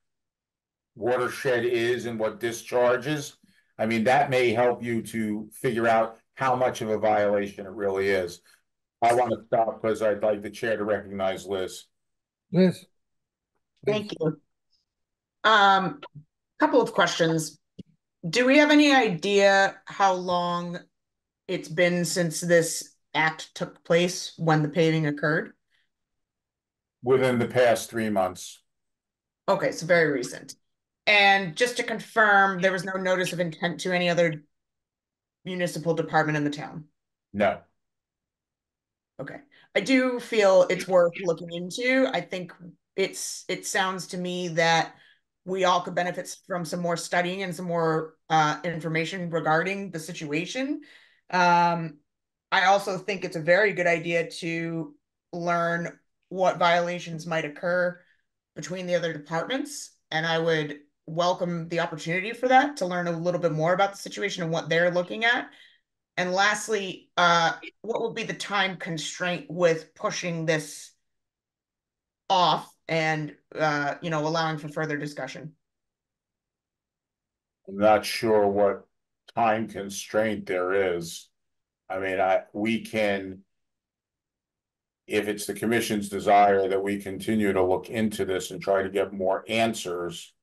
watershed is and what discharges. I mean, that may help you to figure out how much of a violation it really is. I want to stop because I'd like the chair to recognize Liz. Liz. Thank you. Couple of questions. Do we have any idea how long it's been since this act took place, when the paving occurred? Within the past 3 months. Okay, so very recent. And just to confirm, there was no notice of intent to any other municipal department in the town? No. Okay. I do feel it's worth looking into. I think it sounds to me that we all could benefit from some more studying and some more information regarding the situation. I also think it's a very good idea to learn what violations might occur between the other departments, and I would welcome the opportunity for that, to learn a little bit more about the situation and what they're looking at. And lastly, what would be the time constraint with pushing this off and, allowing for further discussion? I'm not sure what time constraint there is. I mean, we can, if it's the commission's desire that we continue to look into this and try to get more answers,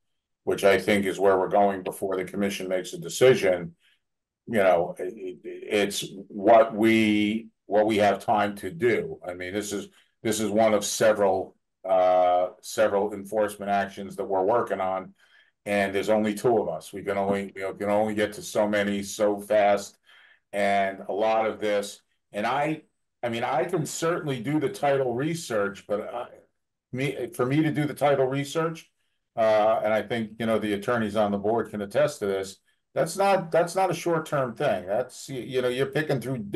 which I think is where we're going before the commission makes a decision, it's what we have time to do. I mean, this is one of several enforcement actions that we're working on, and there's only two of us. We can only get to so many so fast, and a lot of this. And I mean, I can certainly do the title research, but for me to do the title research, and I think the attorneys on the board can attest to this. That's not a short-term thing. That's you're picking through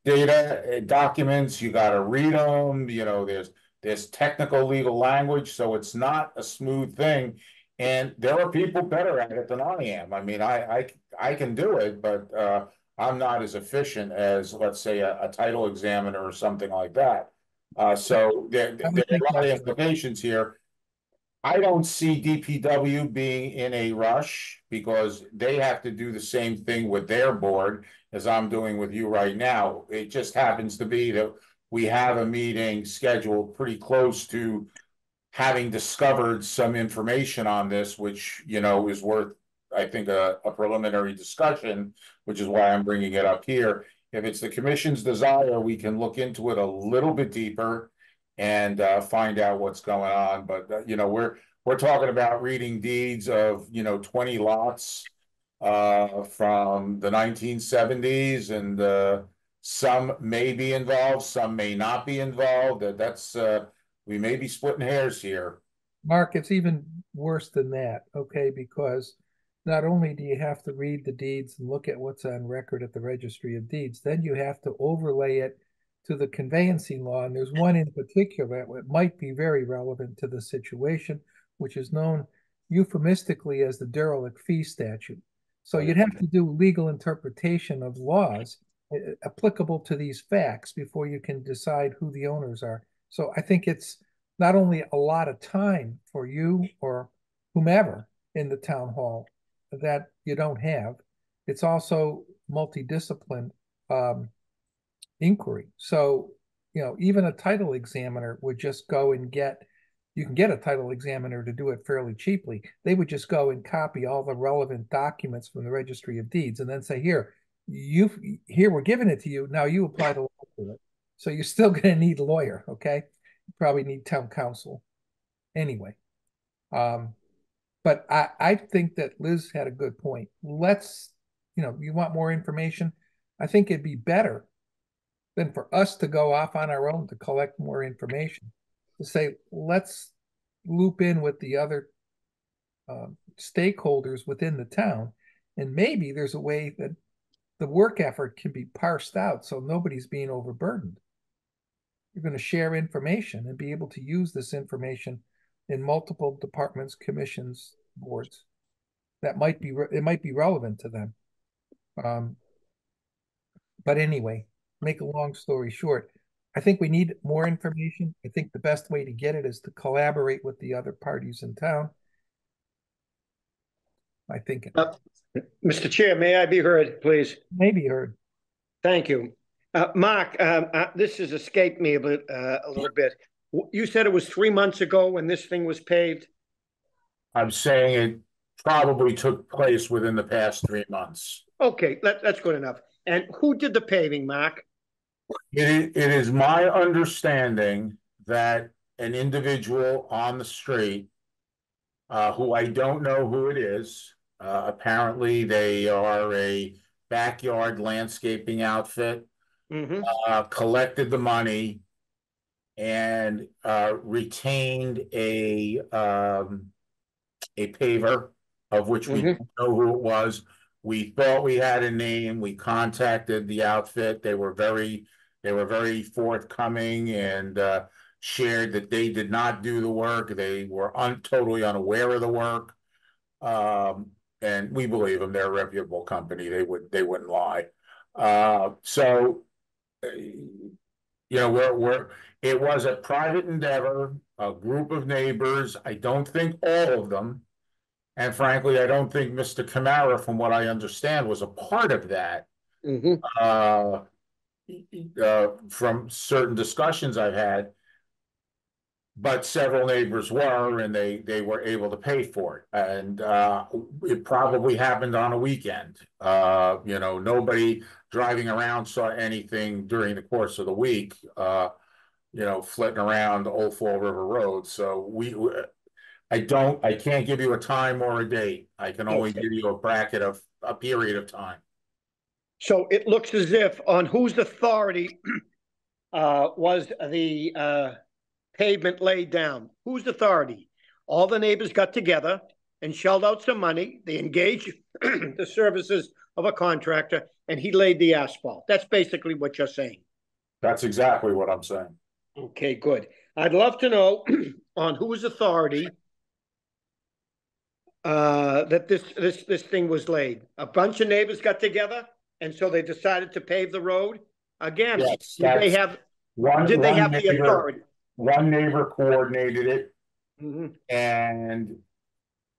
data, documents. You got to read them. There's technical legal language, so it's not a smooth thing. And there are people better at it than I am. I mean, I can do it, but I'm not as efficient as, let's say, a title examiner or something like that. So there are a lot of implications here. I don't see DPW being in a rush because they have to do the same thing with their board as I'm doing with you right now. It just happens to be that we have a meeting scheduled pretty close to having discovered some information on this, which, is worth, I think, a preliminary discussion, which is why I'm bringing it up here. If it's the commission's desire, we can look into it a little bit deeper and find out what's going on. But we're talking about reading deeds of 20 lots from the 1970s, and some may be involved, some may not be involved. That's we may be splitting hairs here. Mark, it's even worse than that, okay? Because not only do you have to read the deeds and look at what's on record at the Registry of Deeds, then you have to overlay it to the conveyancing law. And there's one in particular that might be very relevant to the situation, which is known euphemistically as the derelict fee statute. So you'd have to do legal interpretation of laws applicable to these facts before you can decide who the owners are. So I think it's not only a lot of time for you or whomever in the town hall that you don't have, it's also multidisciplined inquiry. So, even a title examiner would just go and you can get a title examiner to do it fairly cheaply. They would just go and copy all the relevant documents from the Registry of Deeds and then say, here, we're giving it to you. Now you apply the law to it. So you're still going to need a lawyer, okay? You probably need town counsel anyway. But I think that Liz had a good point. Let's, you want more information? I think it'd be better than for us to go off on our own to collect more information, to say, let's loop in with the other stakeholders within the town. And maybe there's a way that the work effort can be parsed out so nobody's being overburdened. You're going to share information and be able to use this information in multiple departments, commissions, boards. It might be relevant to them. But anyway, make a long story short, I think we need more information. I think the best way to get it is to collaborate with the other parties in town. I think. Mr. Chair, may I be heard, please? May be heard. Thank you. Mark, this has escaped me a little bit. You said it was 3 months ago when this thing was paved? I'm saying it probably took place within the past 3 months. Okay, that's good enough. And who did the paving, Mark? It is my understanding that an individual on the street, who I don't know who it is, apparently they are a backyard landscaping outfit, collected the money and retained a paver, of which we don't know who it was. We thought we had a name. We contacted the outfit. They were very forthcoming, and shared that they did not do the work. They were totally unaware of the work. And we believe them. They're a reputable company. They wouldn't lie. So, it was a private endeavor, a group of neighbors. I don't think all of them. And frankly, I don't think Mr. Camara, from what I understand, was a part of that. From certain discussions I've had, but several neighbors were, and they were able to pay for it. And it probably happened on a weekend. Nobody driving around saw anything during the course of the week, flitting around Old Fall River Road. So I can't give you a time or a date. I can only give you a bracket of a period of time. So it looks as if on whose authority was the pavement laid down? Whose authority? All the neighbors got together and shelled out some money. They engaged the services of a contractor, and he laid the asphalt. That's basically what you're saying. That's exactly what I'm saying. Okay, good. I'd love to know on whose authority that this thing was laid. A bunch of neighbors got together, and so they decided to pave the road. Again, Yes, did they have the authority? One neighbor coordinated it, and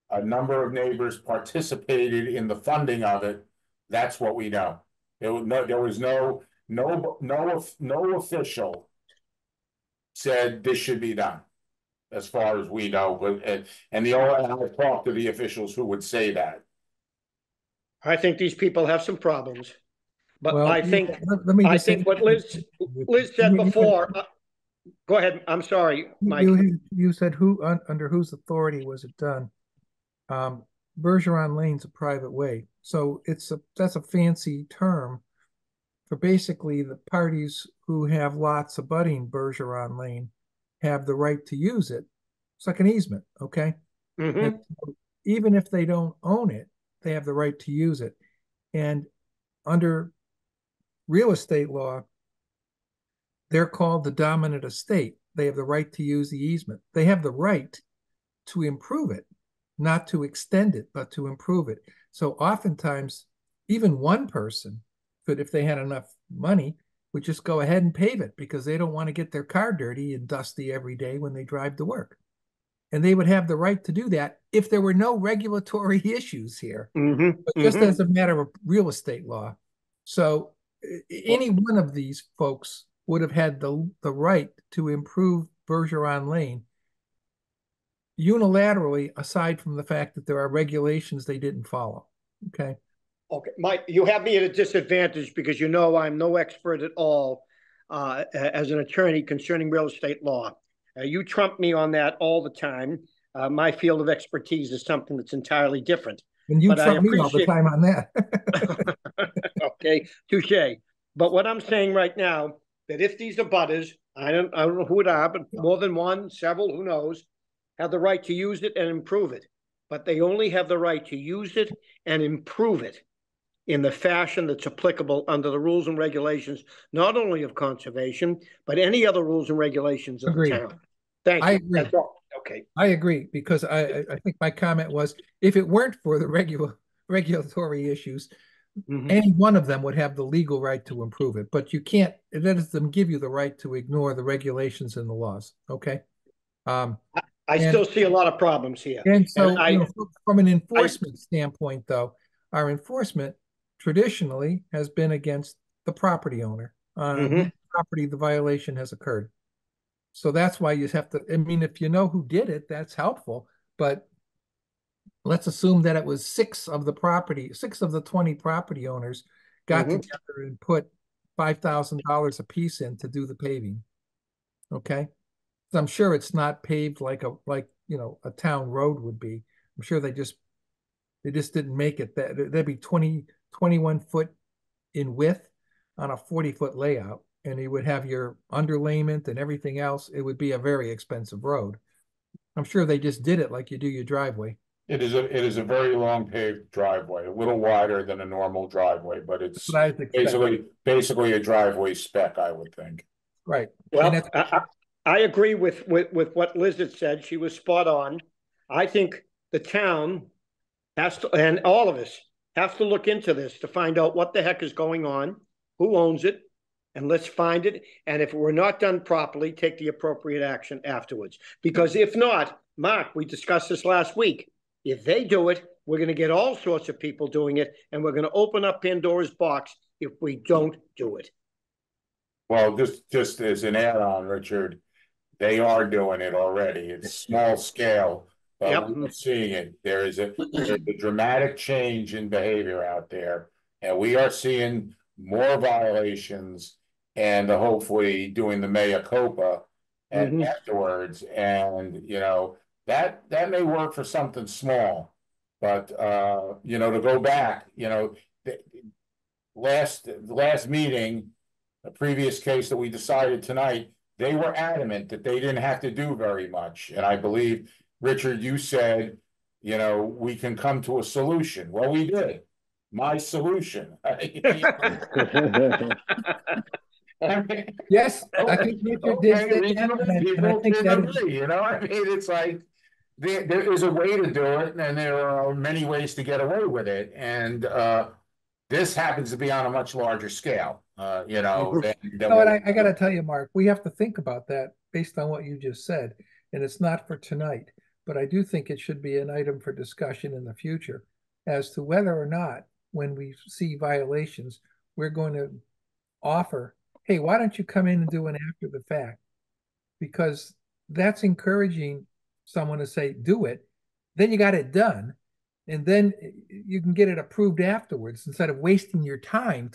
a number of neighbors participated in the funding of it. That's what we know. There was no official said this should be done, as far as we know. But I've talked to the officials who would say that. I think these people have some problems, but Well, I think what Liz said before. Go ahead. I'm sorry, Mike. You said under whose authority was it done? Bergeron Lane's a private way, so that's a fancy term for basically the parties who have lots abutting Bergeron Lane have the right to use it. It's like an easement, okay? And so even if they don't own it, they have the right to use it. And under real estate law, they're called the dominant estate. They have the right to use the easement. They have the right to improve it, not to extend it, but to improve it. So oftentimes, even one person could, if they had enough money, would just go ahead and pave it because they don't want to get their car dirty and dusty every day when they drive to work. And they would have the right to do that if there were no regulatory issues here, but just as a matter of real estate law. So any one of these folks would have had the right to improve Bergeron Lane unilaterally, aside from the fact that there are regulations they didn't follow. Okay. Okay, Mike, you have me at a disadvantage because I'm no expert at all as an attorney concerning real estate law. You trump me on that all the time. My field of expertise is something that's entirely different. And you trump me all the time on that. Okay, touche. But what I'm saying right now, that if these abutters, I don't know who it are, but more than one, several, who knows, have the right to use it and improve it. But they only have the right to use it and improve it in the fashion that's applicable under the rules and regulations, not only of conservation, but any other rules and regulations of the town. Thank you. I agree. That's all. Okay. I agree, because I think my comment was, if it weren't for the regulatory issues, any one of them would have the legal right to improve it. But you can't, it doesn't give you the right to ignore the regulations and the laws. Okay. I still see a lot of problems here. And so from an enforcement standpoint, though, our enforcement traditionally has been against the property owner. On property, the violation has occurred. So that's why you have to, I mean, if you know who did it, that's helpful. But let's assume that it was 6 of the 20 property owners got together and put $5,000 a piece in to do the paving. Okay. So I'm sure it's not paved like a town road would be. I'm sure they just didn't make it that. That'd be 21 foot in width on a 40-foot layout, and you would have your underlayment and everything else. It would be a very expensive road. I'm sure they just did it like you do your driveway. It is a very long paved driveway, a little wider than a normal driveway, but it's basically a driveway spec, I would think. Right. Well, I agree with what Liz had said. She was spot on. I think the town has to, and all of us have to look into this to find out what the heck is going on, who owns it, and let's find it. And if we're not done properly, take the appropriate action afterwards. Because if not, Mark, we discussed this last week. If they do it, we're going to get all sorts of people doing it, and we're going to open up Pandora's box if we don't do it. Well, just as an add-on, Richard, they are doing it already. It's small scale, but Yep. we're seeing it. There's a dramatic change in behavior out there, and we are seeing more violations and hopefully doing the mea culpa and afterwards. And you know, that may work for something small, but you know, to go back, you know, the last meeting, a previous case that we decided tonight, they were adamant that they didn't have to do very much. And I believe, Richard, you said, you know, we can come to a solution. Well, we did. My solution. Yes, I think Richard did say that, and I think that you know, I mean, it's like there is a way to do it, and there are many ways to get away with it. And this happens to be on a much larger scale, you know. No, and I got to tell you, Mark, we have to think about that based on what you just said. And it's not for tonight, but I do think it should be an item for discussion in the future as to whether or not, when we see violations, we're going to offer, hey, why don't you come in and do an after the fact? Because that's encouraging someone to say, do it. Then you got it done. And then you can get it approved afterwards instead of wasting your time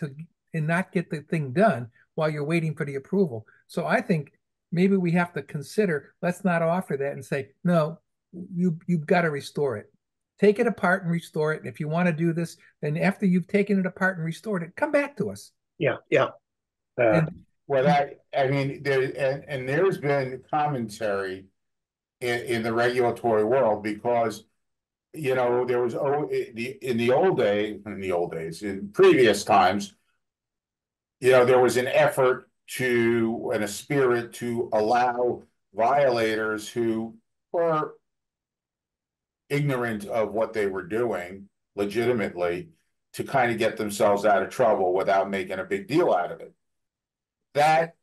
and not get the thing done while you're waiting for the approval. So I think maybe we have to consider, let's not offer that and say, no, you've got to restore it. Take it apart and restore it. And if you want to do this, then after you've taken it apart and restored it, come back to us. Yeah. Well, I mean, there's been commentary in the regulatory world because, you know, there was in previous times, you know, there was an effort and a spirit to allow violators who were ignorant of what they were doing legitimately to kind of get themselves out of trouble without making a big deal out of it. That,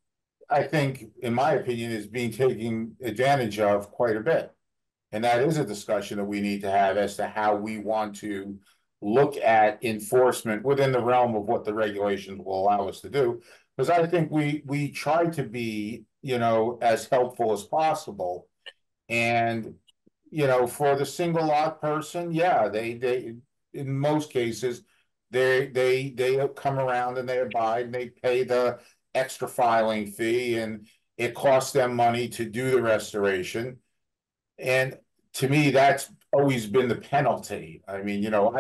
I think, in my opinion, is being taken advantage of quite a bit. And that is a discussion that we need to have as to how we want to look at enforcement within the realm of what the regulations will allow us to do. Because I think we try to be, you know, as helpful as possible. And, you know, for the single lot person, yeah, they in most cases, they come around and they abide and they pay the extra filing fee, and it costs them money to do the restoration. And to me, that's always been the penalty. I mean, you know,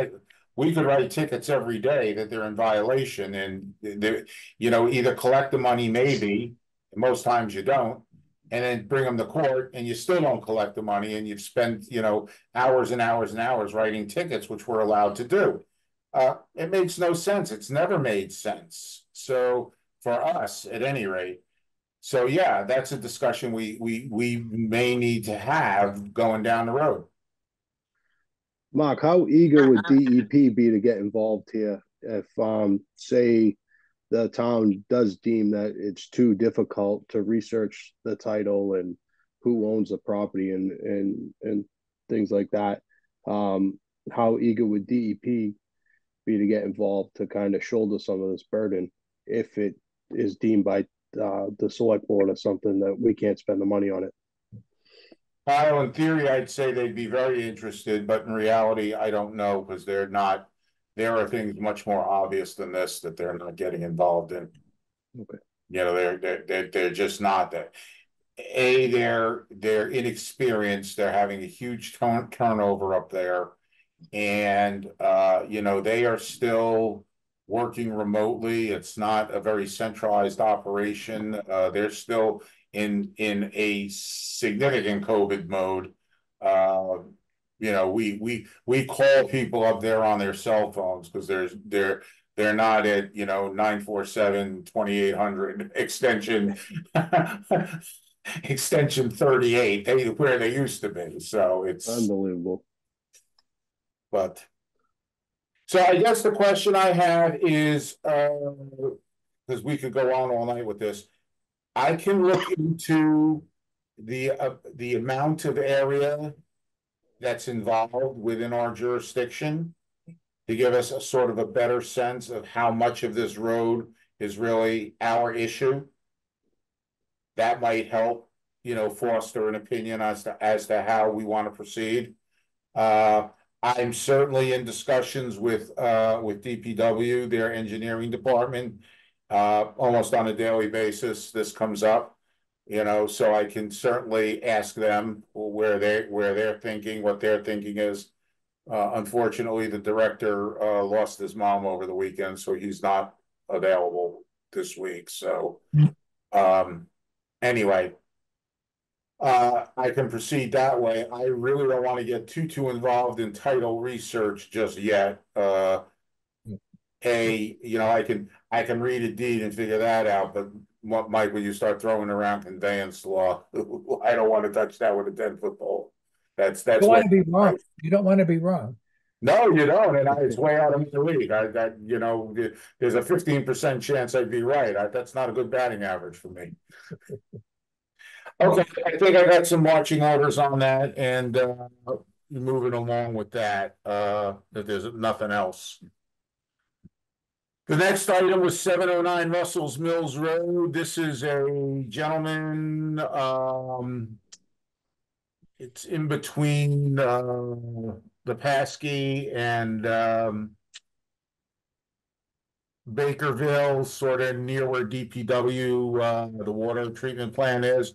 we could write tickets every day that they're in violation, and they, you know, either collect the money, maybe, most times you don't, and then bring them to court, and you still don't collect the money, and you've spent, you know, hours and hours and hours writing tickets, which we're allowed to do. It makes no sense. It's never made sense. So for us, at any rate. So yeah, that's a discussion we may need to have going down the road. Mark, how eager would DEP be to get involved here if, say, the town does deem that it's too difficult to research the title and who owns the property and things like that? How eager would DEP be to get involved to kind of shoulder some of this burden if it is deemed by the select board or something that we can't spend the money on it? Kyle, in theory, I'd say they'd be very interested, but in reality, I don't know, because they're not. There are things much more obvious than this that they're not getting involved in. Okay. You know, they're just not that. They're inexperienced. They're having a huge turnover up there, and you know, they are still working remotely. It's not a very centralized operation. They're still in a significant COVID mode. You know, we call people up there on their cell phones because they're not at, you know, 947-2800 extension. extension 38, where they used to be, so it's, Unbelievable. but. So I guess the question I have is, because we could go on all night with this, I can look into the amount of area that's involved within our jurisdiction to give us a sort of a better sense of how much of this road is really our issue. That might help, foster an opinion as to how we want to proceed. I'm certainly in discussions with DPW, their engineering department, almost on a daily basis. This comes up, so I can certainly ask them where they're thinking, what their thinking is. Unfortunately, the director lost his mom over the weekend, so he's not available this week. So, anyway. I can proceed that way. I really don't want to get too involved in title research just yet. I can read a deed and figure that out, but Mike, when you start throwing around conveyance law, I don't want to touch that with a 10-foot pole. That's You don't want to be wrong. You don't want to be wrong. No, you don't, and it's way out of the league. There's a 15% chance I'd be right. That's not a good batting average for me. Okay, I think I got some marching orders on that, and moving along with that, that there's nothing else. The next item was 709 Russell's Mills Road. This is a gentleman, it's in between the Paskey and Bakerville, sort of near where DPW, the water treatment plant is.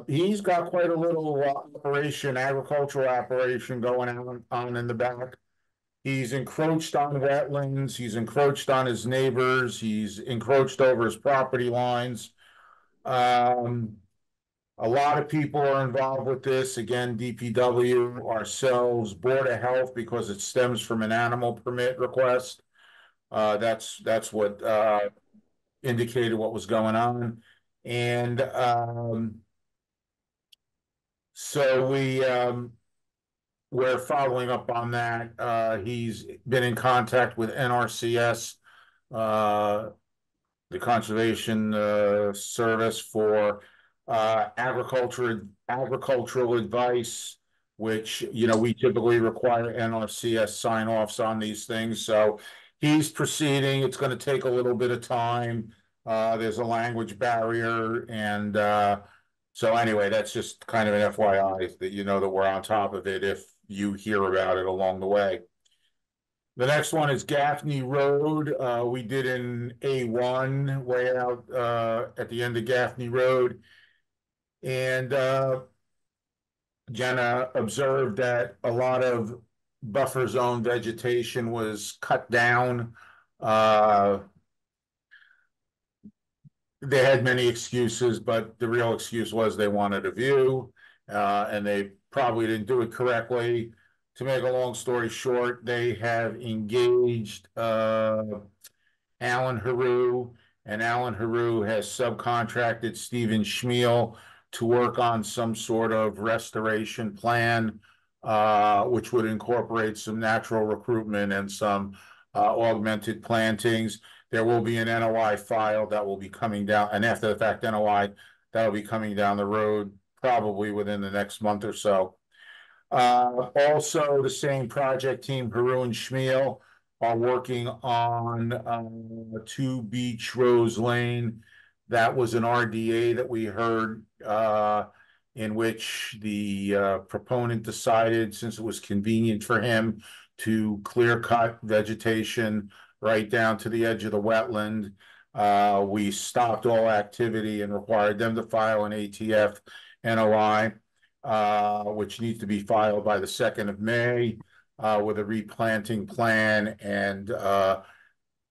He's got quite a little agricultural operation going on in the back. He's encroached on wetlands, he's encroached on his neighbors, he's encroached over his property lines. A lot of people are involved with this. Again, DPW, ourselves, Board of Health, because it stems from an animal permit request. That's what indicated what was going on. And so we're following up on that. He's been in contact with NRCS, the Conservation Service, for agricultural advice, which we typically require NRCS sign-offs on these things. So he's proceeding. It's going to take a little bit of time. There's a language barrier, and so anyway, that's just kind of an FYI that that we're on top of it if you hear about it along the way. The next one is Gaffney Road. We did an A1 way out at the end of Gaffney Road, and Jenna observed that a lot of buffer zone vegetation was cut down. They had many excuses, but the real excuse was they wanted a view, and they probably didn't do it correctly. To make a long story short, they have engaged Alan Haru, and Alan Haru has subcontracted Stephen Schmiel to work on some sort of restoration plan, which would incorporate some natural recruitment and some augmented plantings. There will be an NOI file that will be coming down, and after the fact NOI that will be coming down the road probably within the next month or so. Also, the same project team, Haru and Schmiel, are working on 2 Beach Rose Lane. That was an RDA that we heard, in which the proponent decided, since it was convenient for him, to clear cut vegetation right down to the edge of the wetland. We stopped all activity and required them to file an ATF NOI, which needs to be filed by the 2nd of May, with a replanting plan. And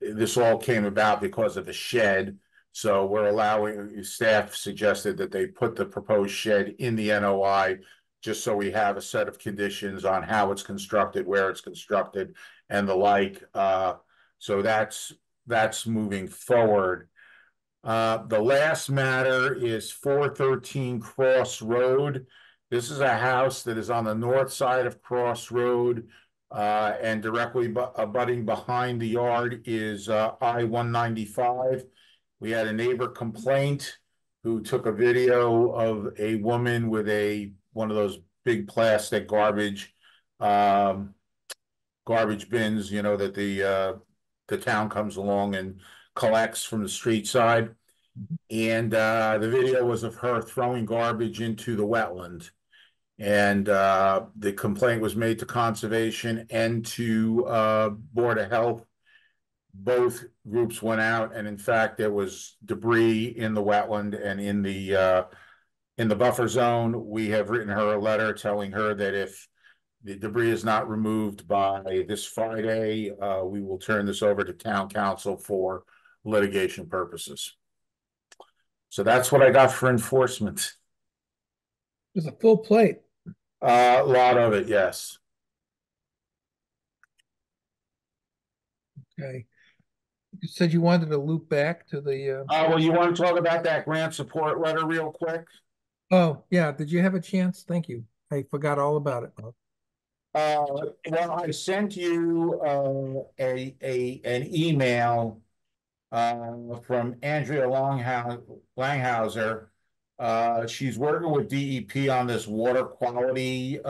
this all came about because of the shed. So we're allowing, staff suggested that they put the proposed shed in the NOI, just so we have a set of conditions on how it's constructed, where it's constructed, and the like. So that's moving forward. The last matter is 413 Cross Road. This is a house that is on the north side of Cross Road, and directly abutting behind the yard is I-195. We had a neighbor complaint who took a video of a woman with one of those big plastic garbage bins, you know, that the town comes along and collects from the street side. And the video was of her throwing garbage into the wetland. And the complaint was made to Conservation and to Board of Health. Both groups went out, and in fact, there was debris in the wetland and in the buffer zone. We have written her a letter telling her that if the debris is not removed by this Friday, we will turn this over to town council for litigation purposes. So that's what I got for enforcement. There's a full plate. A lot of it, yes. Okay. You said you wanted to loop back to the, Well, you want to talk about that grant support letter real quick? oh, yeah. Did you have a chance? Thank you. I forgot all about it. Well, I sent you an email from Andrea Langhauser. She's working with DEP on this water quality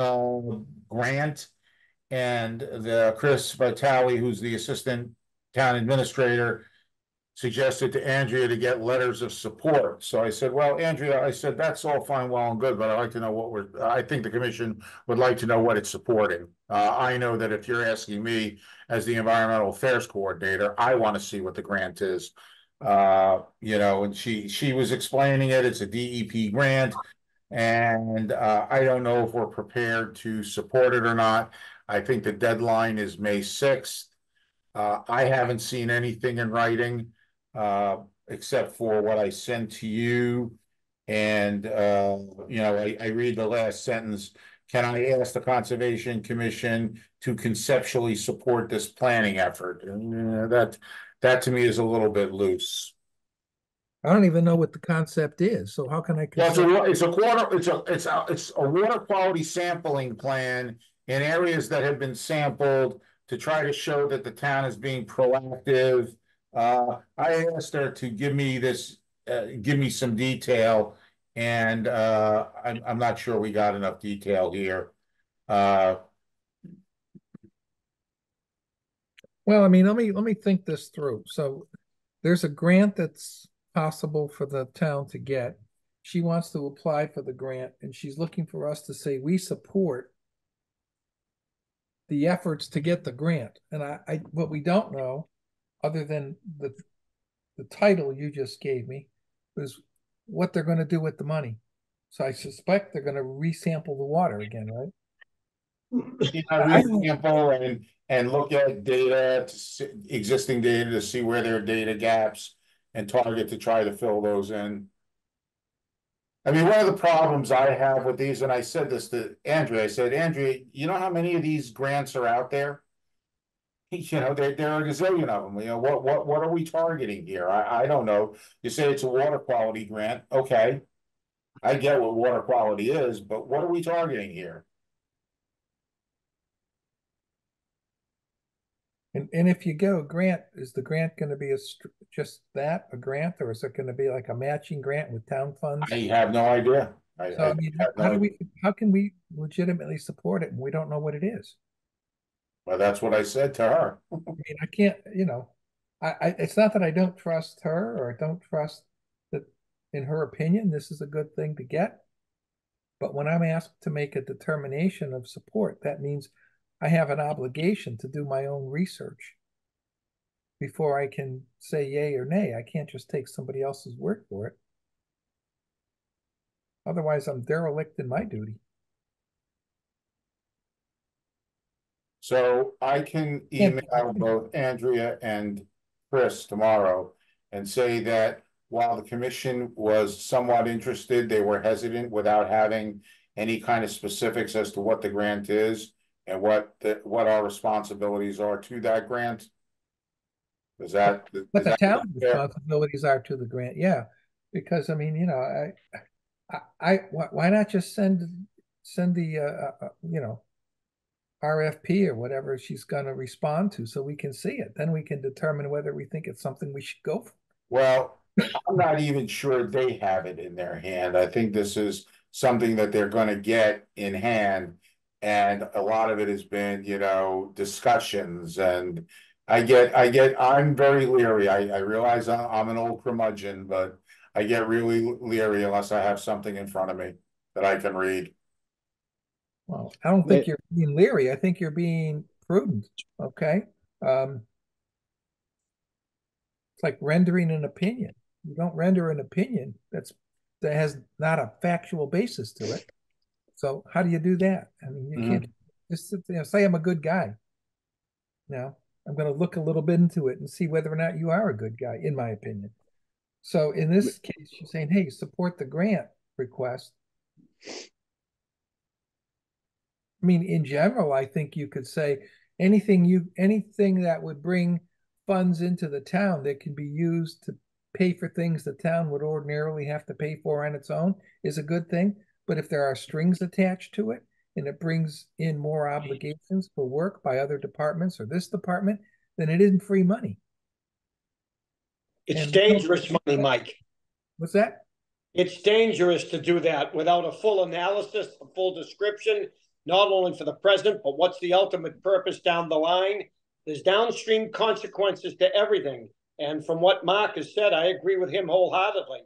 grant, and Chris Vitale, who's the assistant town administrator, suggested to Andrea to get letters of support. So I said, well, Andrea, I said, that's all fine, well and good, but I'd like to know I think the commission would like to know what it's supporting. I know that if you're asking me as the environmental affairs coordinator, I want to see what the grant is. You know, and she was explaining it. It's a DEP grant, and I don't know if we're prepared to support it or not. I think the deadline is May 6th. I haven't seen anything in writing except for what I sent to you. And, you know, I read the last sentence. Can I ask the Conservation Commission to conceptually support this planning effort? And that to me is a little bit loose. I don't even know what the concept is. So how can I? Well, it's a water quality sampling plan in areas that have been sampled to try to show that the town is being proactive. I asked her to give me some detail, and I'm not sure we got enough detail here. Well, I mean, let me think this through. So there's a grant that's possible for the town to get. She wants to apply for the grant, and she's looking for us to say we support the efforts to get the grant. And what we don't know, other than the title you just gave me, is what they're going to do with the money. So I suspect they're going to resample the water again, right? Resample and look at data, existing data, to see where there are data gaps and target to try to fill those in. I mean, one of the problems I have with these, and I said this to Andrea, I said, Andrea, you know how many of these grants are out there? You know, there are a gazillion of them. You know, what are we targeting here? I don't know. You say it's a water quality grant. Okay. I get what water quality is, but what are we targeting here? And if you get a grant, is the grant going to be just that, a grant, or is it going to be like a matching grant with town funds? I have no idea. I mean, how can we legitimately support it and we don't know what it is? Well, that's what I said to her. I mean, I can't, you know, it's not that I don't trust her or I don't trust that in her opinion, this is a good thing to get. But when I'm asked to make a determination of support, that means I have an obligation to do my own research before I can say yay or nay. I can't just take somebody else's word for it. Otherwise, I'm derelict in my duty. So I can email both Andrea and Chris tomorrow and say that while the commission was somewhat interested, they were hesitant without having any kind of specifics as to what the grant is and what our responsibilities are to that grant. Is that? But is the that town fair? responsibilities are to the grant, yeah. Because I mean, why not just send the RFP or whatever she's gonna respond to so we can see it. Then we can determine whether we think it's something we should go for. Well, I'm not even sure they have it in their hand. I think this is something that they're gonna get in hand. And a lot of it has been, discussions, and I'm very leery. I realize I'm an old curmudgeon, but I get really leery unless I have something in front of me that I can read. Well, I don't think you're being leery. I think you're being prudent. Okay. It's like rendering an opinion. You don't render an opinion that has not a factual basis to it. So how do you do that? I mean, you can't just say I'm a good guy. Now, I'm going to look a little bit into it and see whether or not you are a good guy, in my opinion. So in this case, you're saying, hey, support the grant request. I mean, in general, I think you could say anything that would bring funds into the town that can be used to pay for things the town would ordinarily have to pay for on its own is a good thing. But if there are strings attached to it and it brings in more obligations for work by other departments or this department, then it isn't free money. It's dangerous money, Mike. What's that? It's dangerous to do that without a full analysis, a full description, not only for the present, but what's the ultimate purpose down the line. There's downstream consequences to everything. And from what Mark has said, I agree with him wholeheartedly.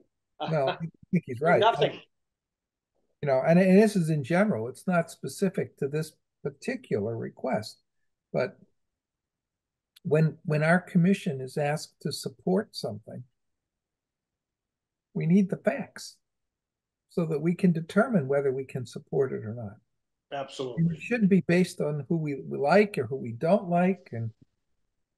No, I think he's right. Nothing. And this is in general, it's not specific to this particular request. But when our commission is asked to support something, we need the facts so that we can determine whether we can support it or not. Absolutely. And it shouldn't be based on who we like or who we don't like. And,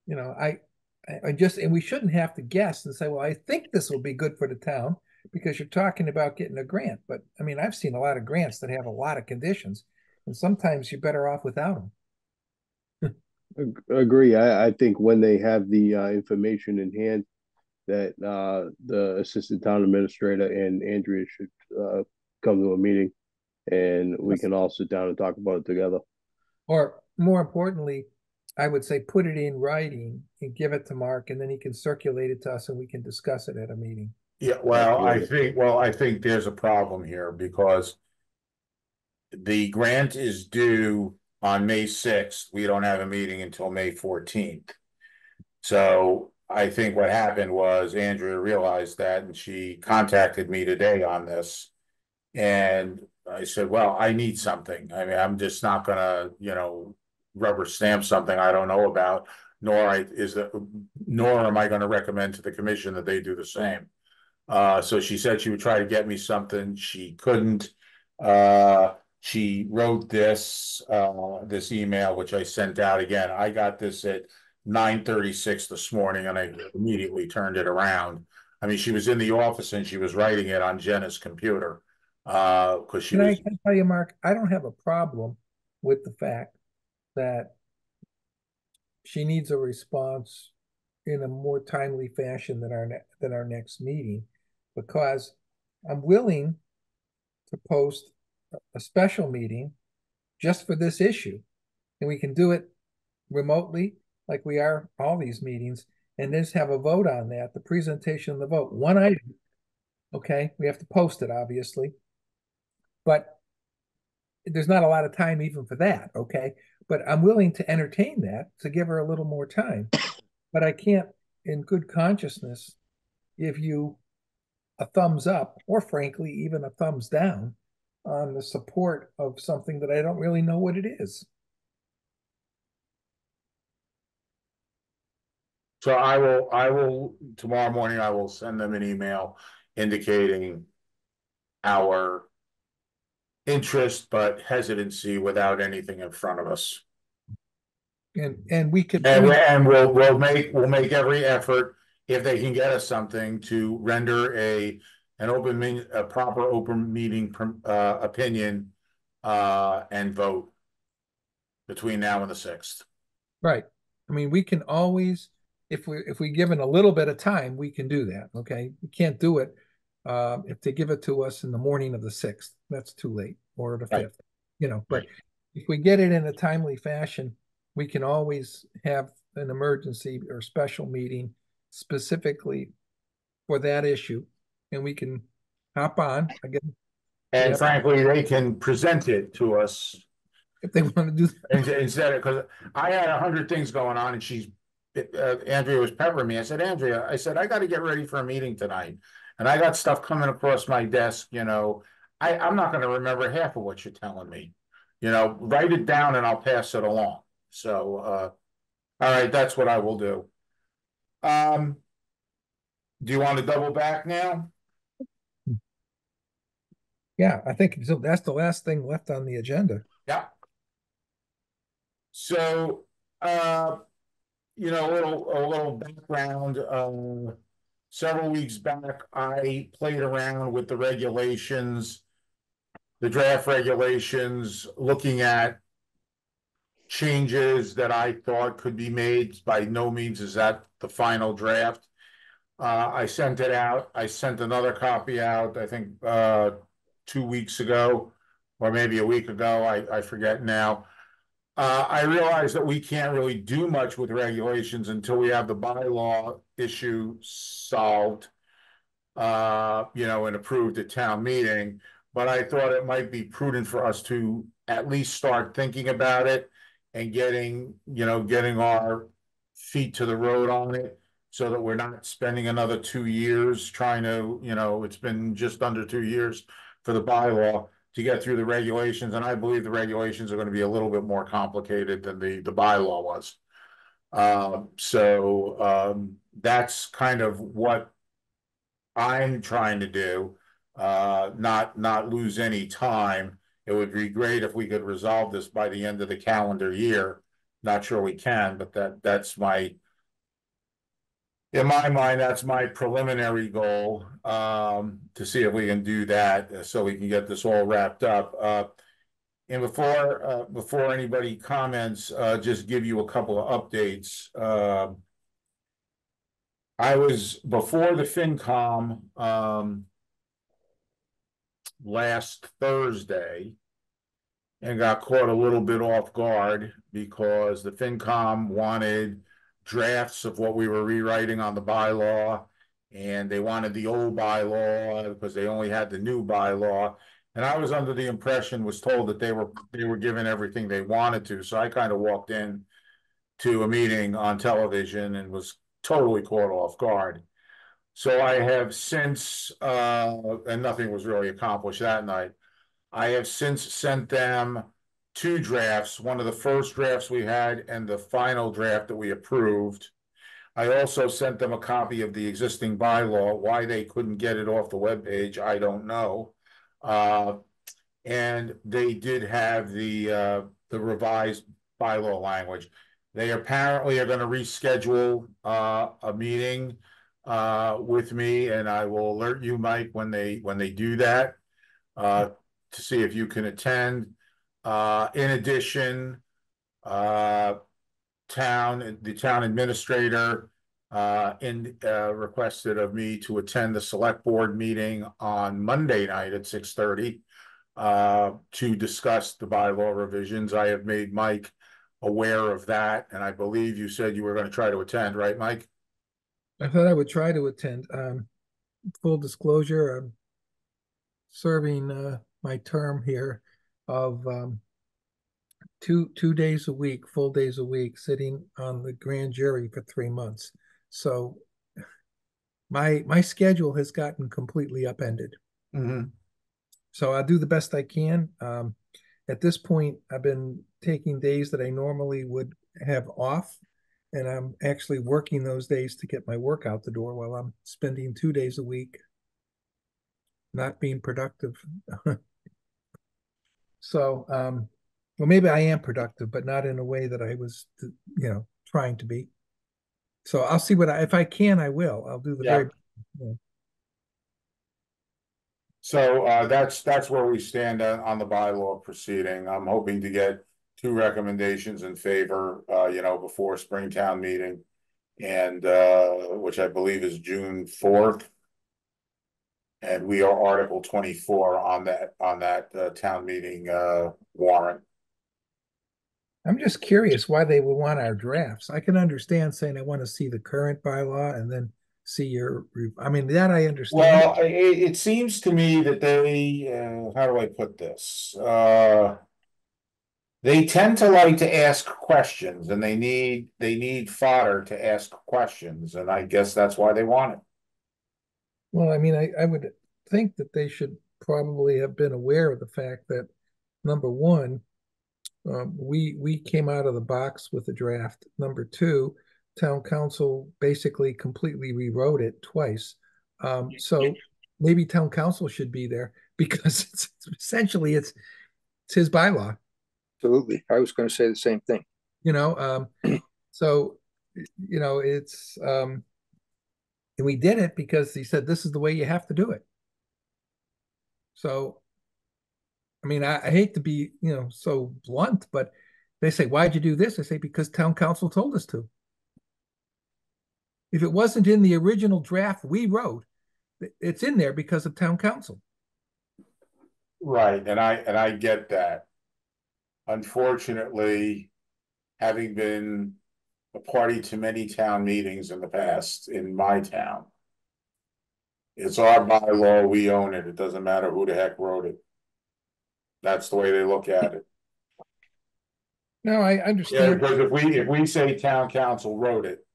and we shouldn't have to guess and say, well, I think this will be good for the town because you're talking about getting a grant. But I mean, I've seen a lot of grants that have a lot of conditions, and sometimes you're better off without them. Agree. I think when they have the information in hand, that the assistant town administrator and Andrea should come to a meeting, and we can all sit down and talk about it together. Or more importantly, I would say put it in writing and give it to Mark, and then he can circulate it to us and we can discuss it at a meeting. Yeah, well, I think there's a problem here because the grant is due on May 6th. We don't have a meeting until May 14th. So I think what happened was Andrea realized that, and she contacted me today on this. And I said, well, I need something. I mean, I'm just not gonna, rubber stamp something I don't know about, nor am I gonna recommend to the commission that they do the same. So she said she would try to get me something. She couldn't. She wrote this email, which I sent out again. I got this at 9:36 this morning, and I immediately turned it around. I mean, she was in the office and she was writing it on Jenna's computer. Because she was. I can tell you, Mark, I don't have a problem with the fact that she needs a response in a more timely fashion than our next meeting, because I'm willing to post a special meeting just for this issue, and we can do it remotely like we are all these meetings, and just have a vote on that, the presentation of the vote, one item. Okay, we have to post it, obviously, but there's not a lot of time even for that. Okay, but I'm willing to entertain that to give her a little more time, but I can't in good consciousness give you a thumbs up, or frankly even a thumbs down, on the support of something that I don't really know what it is. So I will tomorrow morning, I will send them an email indicating our interest but hesitancy without anything in front of us. And we could and we'll make every effort, if they can get us something, to render a proper open meeting opinion and vote between now and the 6th. Right. I mean, we can always if we given a little bit of time, we can do that. Okay, we can't do it if they give it to us in the morning of the 6th. That's too late, or the 5th. You know, but if we get it in a timely fashion, we can always have an emergency or special meeting specifically for that issue, and we can hop on again. And Yep. frankly, they can present it to us If they want to do that. instead of, because I had 100 things going on, and Andrea was peppering me. I said, Andrea, I said, I got to get ready for a meeting tonight, and I got stuff coming across my desk. You know, I'm not going to remember half of what you're telling me. You know, write it down and I'll pass it along. So, all right, that's what I will do. Do you want to double back now? Yeah, I think so. That's the last thing left on the agenda. Yeah. So, you know, a little background. Several weeks back, I played around with the regulations, the draft regulations, looking at changes that I thought could be made. By no means is that the final draft. I sent it out. I sent another copy out, I think 2 weeks ago, or maybe a week ago. I forget now. I realize that we can't really do much with regulations until we have the bylaw issue solved, you know, and approved at town meeting. But I thought it might be prudent for us to at least start thinking about it and getting our feet to the road on it, so that we're not spending another 2 years trying to, you know, it's been just under 2 years for the bylaw to get through the regulations. And I believe the regulations are going to be a little bit more complicated than the bylaw was. So that's kind of what I'm trying to do, not lose any time. It would be great if we could resolve this by the end of the calendar year. Not sure we can, but that's in my mind, that's my preliminary goal, to see if we can do that, so we can get this all wrapped up. And before anybody comments, just give you a couple of updates. I was before the FinCom last Thursday, and got caught a little bit off guard because the FinCom wanted drafts of what we were rewriting on the bylaw, and they wanted the old bylaw because they only had the new bylaw. And I was under the impression, was told that they were given everything they wanted to. So I kind of walked in to a meeting on television and was totally caught off guard. So I have since, and nothing was really accomplished that night. I have since sent them 2 drafts, one of the first drafts we had and the final draft that we approved. I also sent them a copy of the existing bylaw. Why they couldn't get it off the webpage, I don't know. And they did have the revised bylaw language. They apparently are going to reschedule a meeting with me, and I will alert you, Mike, when they do that, to see if you can attend. In addition, the town administrator requested of me to attend the select board meeting on Monday night at 6:30 to discuss the bylaw revisions. I have made Mike aware of that, and I believe you said you were going to try to attend, right, Mike? I thought I would try to attend. Full disclosure, I'm serving my term here of 2 days a week, full days a week, sitting on the grand jury for 3 months. So my schedule has gotten completely upended. Mm-hmm. So I'll do the best I can. At this point, I've been taking days that I normally would have off, and I'm actually working those days to get my work out the door while I'm spending 2 days a week not being productive. So, well, maybe I am productive, but not in a way that I was, trying to be. So I'll see if I can, I will. I'll do the very. Yeah. So that's where we stand on the bylaw proceeding. I'm hoping to get 2 recommendations in favor, before Springtown meeting. And which I believe is June 4th. And we are Article 24 on that town meeting warrant. I'm just curious why they would want our drafts. I can understand saying I want to see the current bylaw and then see I mean, that I understand. Well, it seems to me that they, how do I put this? They tend to like to ask questions, and they need fodder to ask questions, and I guess that's why they want it. Well, I mean, I would think that they should probably have been aware of the fact that, number one, we came out of the box with the draft. Number two, town council basically completely rewrote it twice. So maybe town council should be there because it's essentially it's his bylaw. Absolutely. I was going to say the same thing. You know, so you know it's and we did it because he said this is the way you have to do it. So I mean, I hate to be, so blunt, but they say, why'd you do this? I say, because town council told us to. If it wasn't in the original draft we wrote, it's in there because of town council. Right, and I get that. Unfortunately, having been a party to many town meetings in the past in my town, it's our bylaw, we own it. It doesn't matter who the heck wrote it. That's the way they look at it. No, I Yeah, understand. because if we say town council wrote it,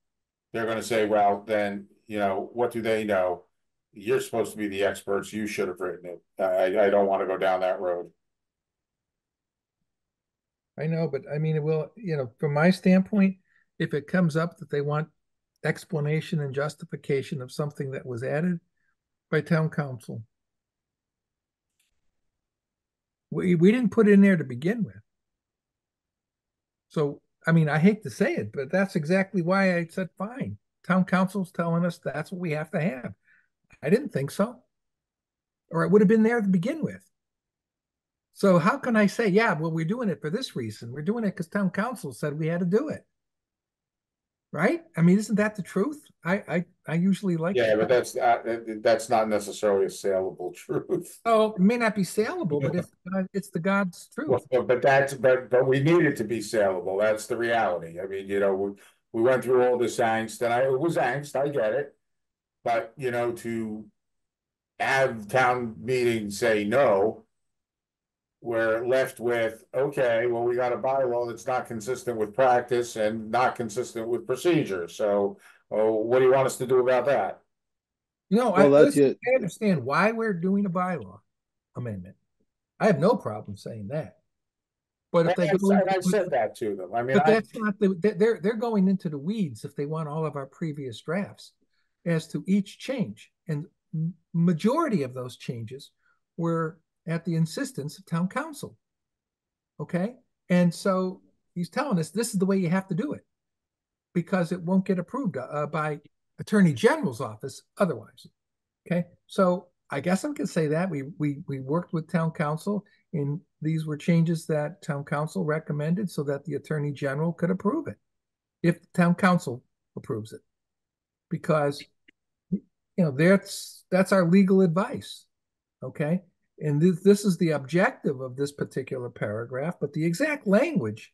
they're gonna say, well, then, what do they know? You're supposed to be the experts. You should have written it. I don't want to go down that road. I know, but I mean, it will, from my standpoint, if it comes up that they want explanation and justification of something that was added by town council, we didn't put it in there to begin with. So, I mean, I hate to say it, but that's exactly why I said, fine. Town council's telling us that's what we have to have. I didn't think so. Or it would have been there to begin with. So how can I say, yeah, well, we're doing it for this reason. We're doing it because town council said we had to do it. Right? I mean, isn't that the truth? I usually like. Yeah, but that's not necessarily a saleable truth. Oh, it may not be saleable, but it's the God's truth. Well, but we need it to be saleable. That's the reality. I mean, we went through all this angst, and it was angst. I get it, but to have town meetings say no, we're left with, okay, well, we got a bylaw that's not consistent with practice and not consistent with procedure. So, what do you want us to do about that? I understand why we're doing a bylaw amendment. I have no problem saying that. But if I said that to them. I mean, but that's not they're going into the weeds if they want all of our previous drafts as to each change. And majority of those changes were at the insistence of town council. Okay. And so he's telling us this is the way you have to do it because it won't get approved by Attorney General's office otherwise. Okay. So I guess I can say that we worked with town council and these were changes that town council recommended so that the Attorney General could approve it if the town council approves it. Because that's our legal advice. Okay. And this is the objective of this particular paragraph, but the exact language,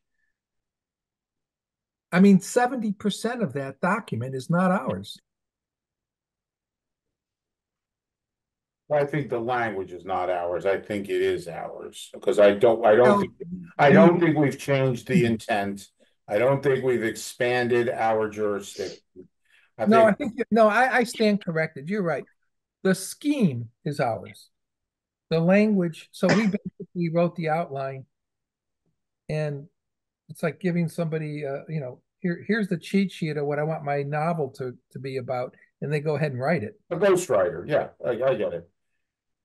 I mean, 70% of that document is not ours. I think the language is not ours. I think it is ours because I don't think we've changed the intent. I don't think we've expanded our jurisdiction. I stand corrected. You're right. The scheme is ours. The language, so we basically wrote the outline and it's like giving somebody, here's the cheat sheet of what I want my novel to be about, and they go ahead and write it. A ghostwriter, yeah, I get it.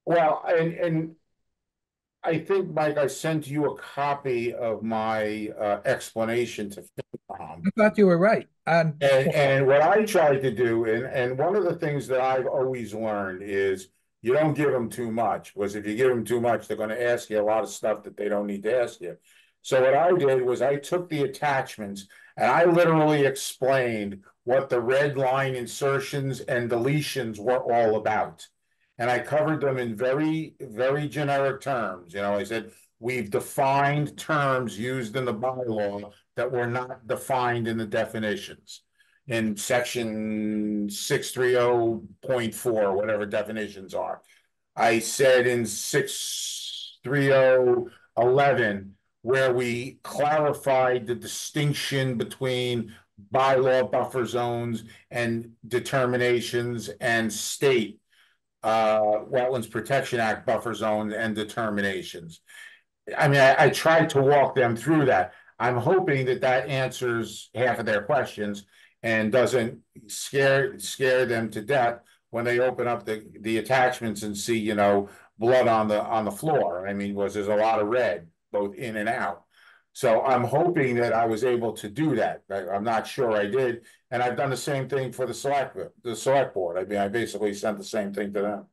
Well, and I think, Mike, I sent you a copy of my explanation to FinCom. I thought you were right. And what I tried to do, and one of the things that I've always learned is you don't give them too much, because if you give them too much, they're going to ask you a lot of stuff that they don't need to ask you. So what I did was I took the attachments and I literally explained what the red line insertions and deletions were all about. And I covered them in very, very generic terms. You know, I said, we've defined terms used in the bylaw that were not defined in the definitions. In section 630.4, whatever definitions are. I said in 63011, where we clarified the distinction between bylaw buffer zones and determinations and state Wetlands Protection Act buffer zones and determinations. I mean, I tried to walk them through that. I'm hoping that that answers half of their questions and doesn't scare them to death when they open up the attachments and see, you know, blood on the floor. I mean, there's a lot of red both in and out. So I'm hoping that I was able to do that. I'm not sure I did, and I've done the same thing for the select board. I mean, I basically sent the same thing to them.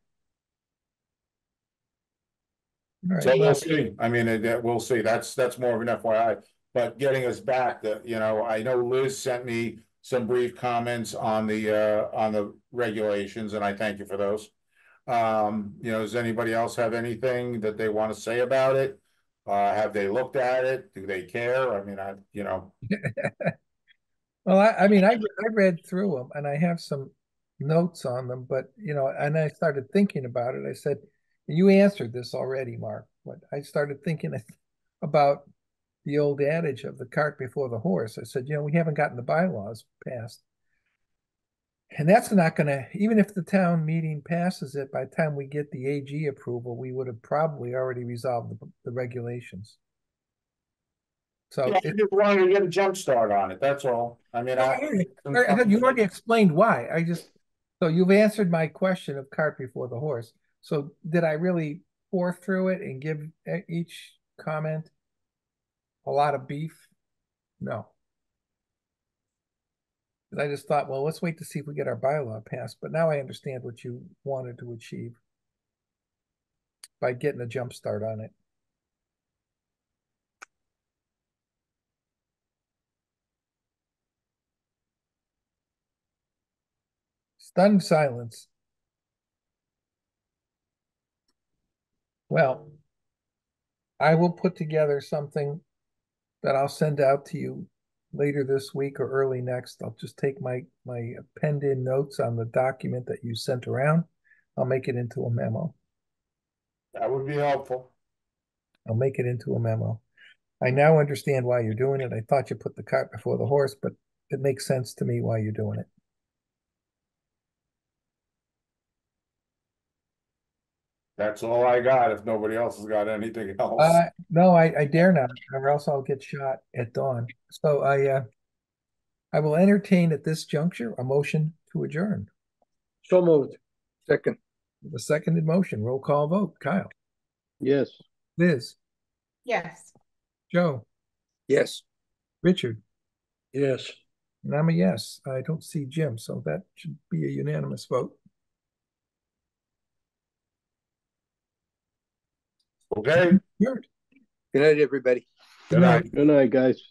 All right, So well, we'll see. I mean, we'll see. That's more of an FYI. But getting us back, you know, I know Liz sent me some brief comments on the regulations, and I thank you for those. You know, does anybody else have anything that they want to say about it? Have they looked at it? Do they care? I mean, you know. well, I mean, I read through them and I have some notes on them, but you know, and I started thinking about it. I said, you answered this already, Mark, but I started thinking about the old adage of the cart before the horse. I said, you know, we haven't gotten the bylaws passed. And that's not going to, even if the town meeting passes it, by the time we get the AG approval, we would have probably already resolved the regulations. So Yeah, I just wanted to get a jump start on it. That's all. I mean, you already explained why. So you've answered my question of cart before the horse. So did I really pour through it and give each comment a lot of beef? No. I just thought, well, let's wait to see if we get our bylaw passed. But now I understand what you wanted to achieve by getting a jump start on it. Stunned silence. Well, I will put together something that I'll send out to you later this week or early next. I'll just take my penned in notes on the document that you sent around. I'll make it into a memo. That would be helpful. I'll make it into a memo. I now understand why you're doing it. I thought you put the cart before the horse, but it makes sense to me why you're doing it. That's all I got. If nobody else has got anything else. No, I dare not, or else I'll get shot at dawn. So I will entertain at this juncture a motion to adjourn. So moved. Second. The seconded motion, roll call vote. Kyle. Yes. Liz. Yes. Joe. Yes. Richard. Yes. And I'm a yes. I don't see Jim, so that should be a unanimous vote. Okay. Good Good night, everybody. Good night. Good night, guys.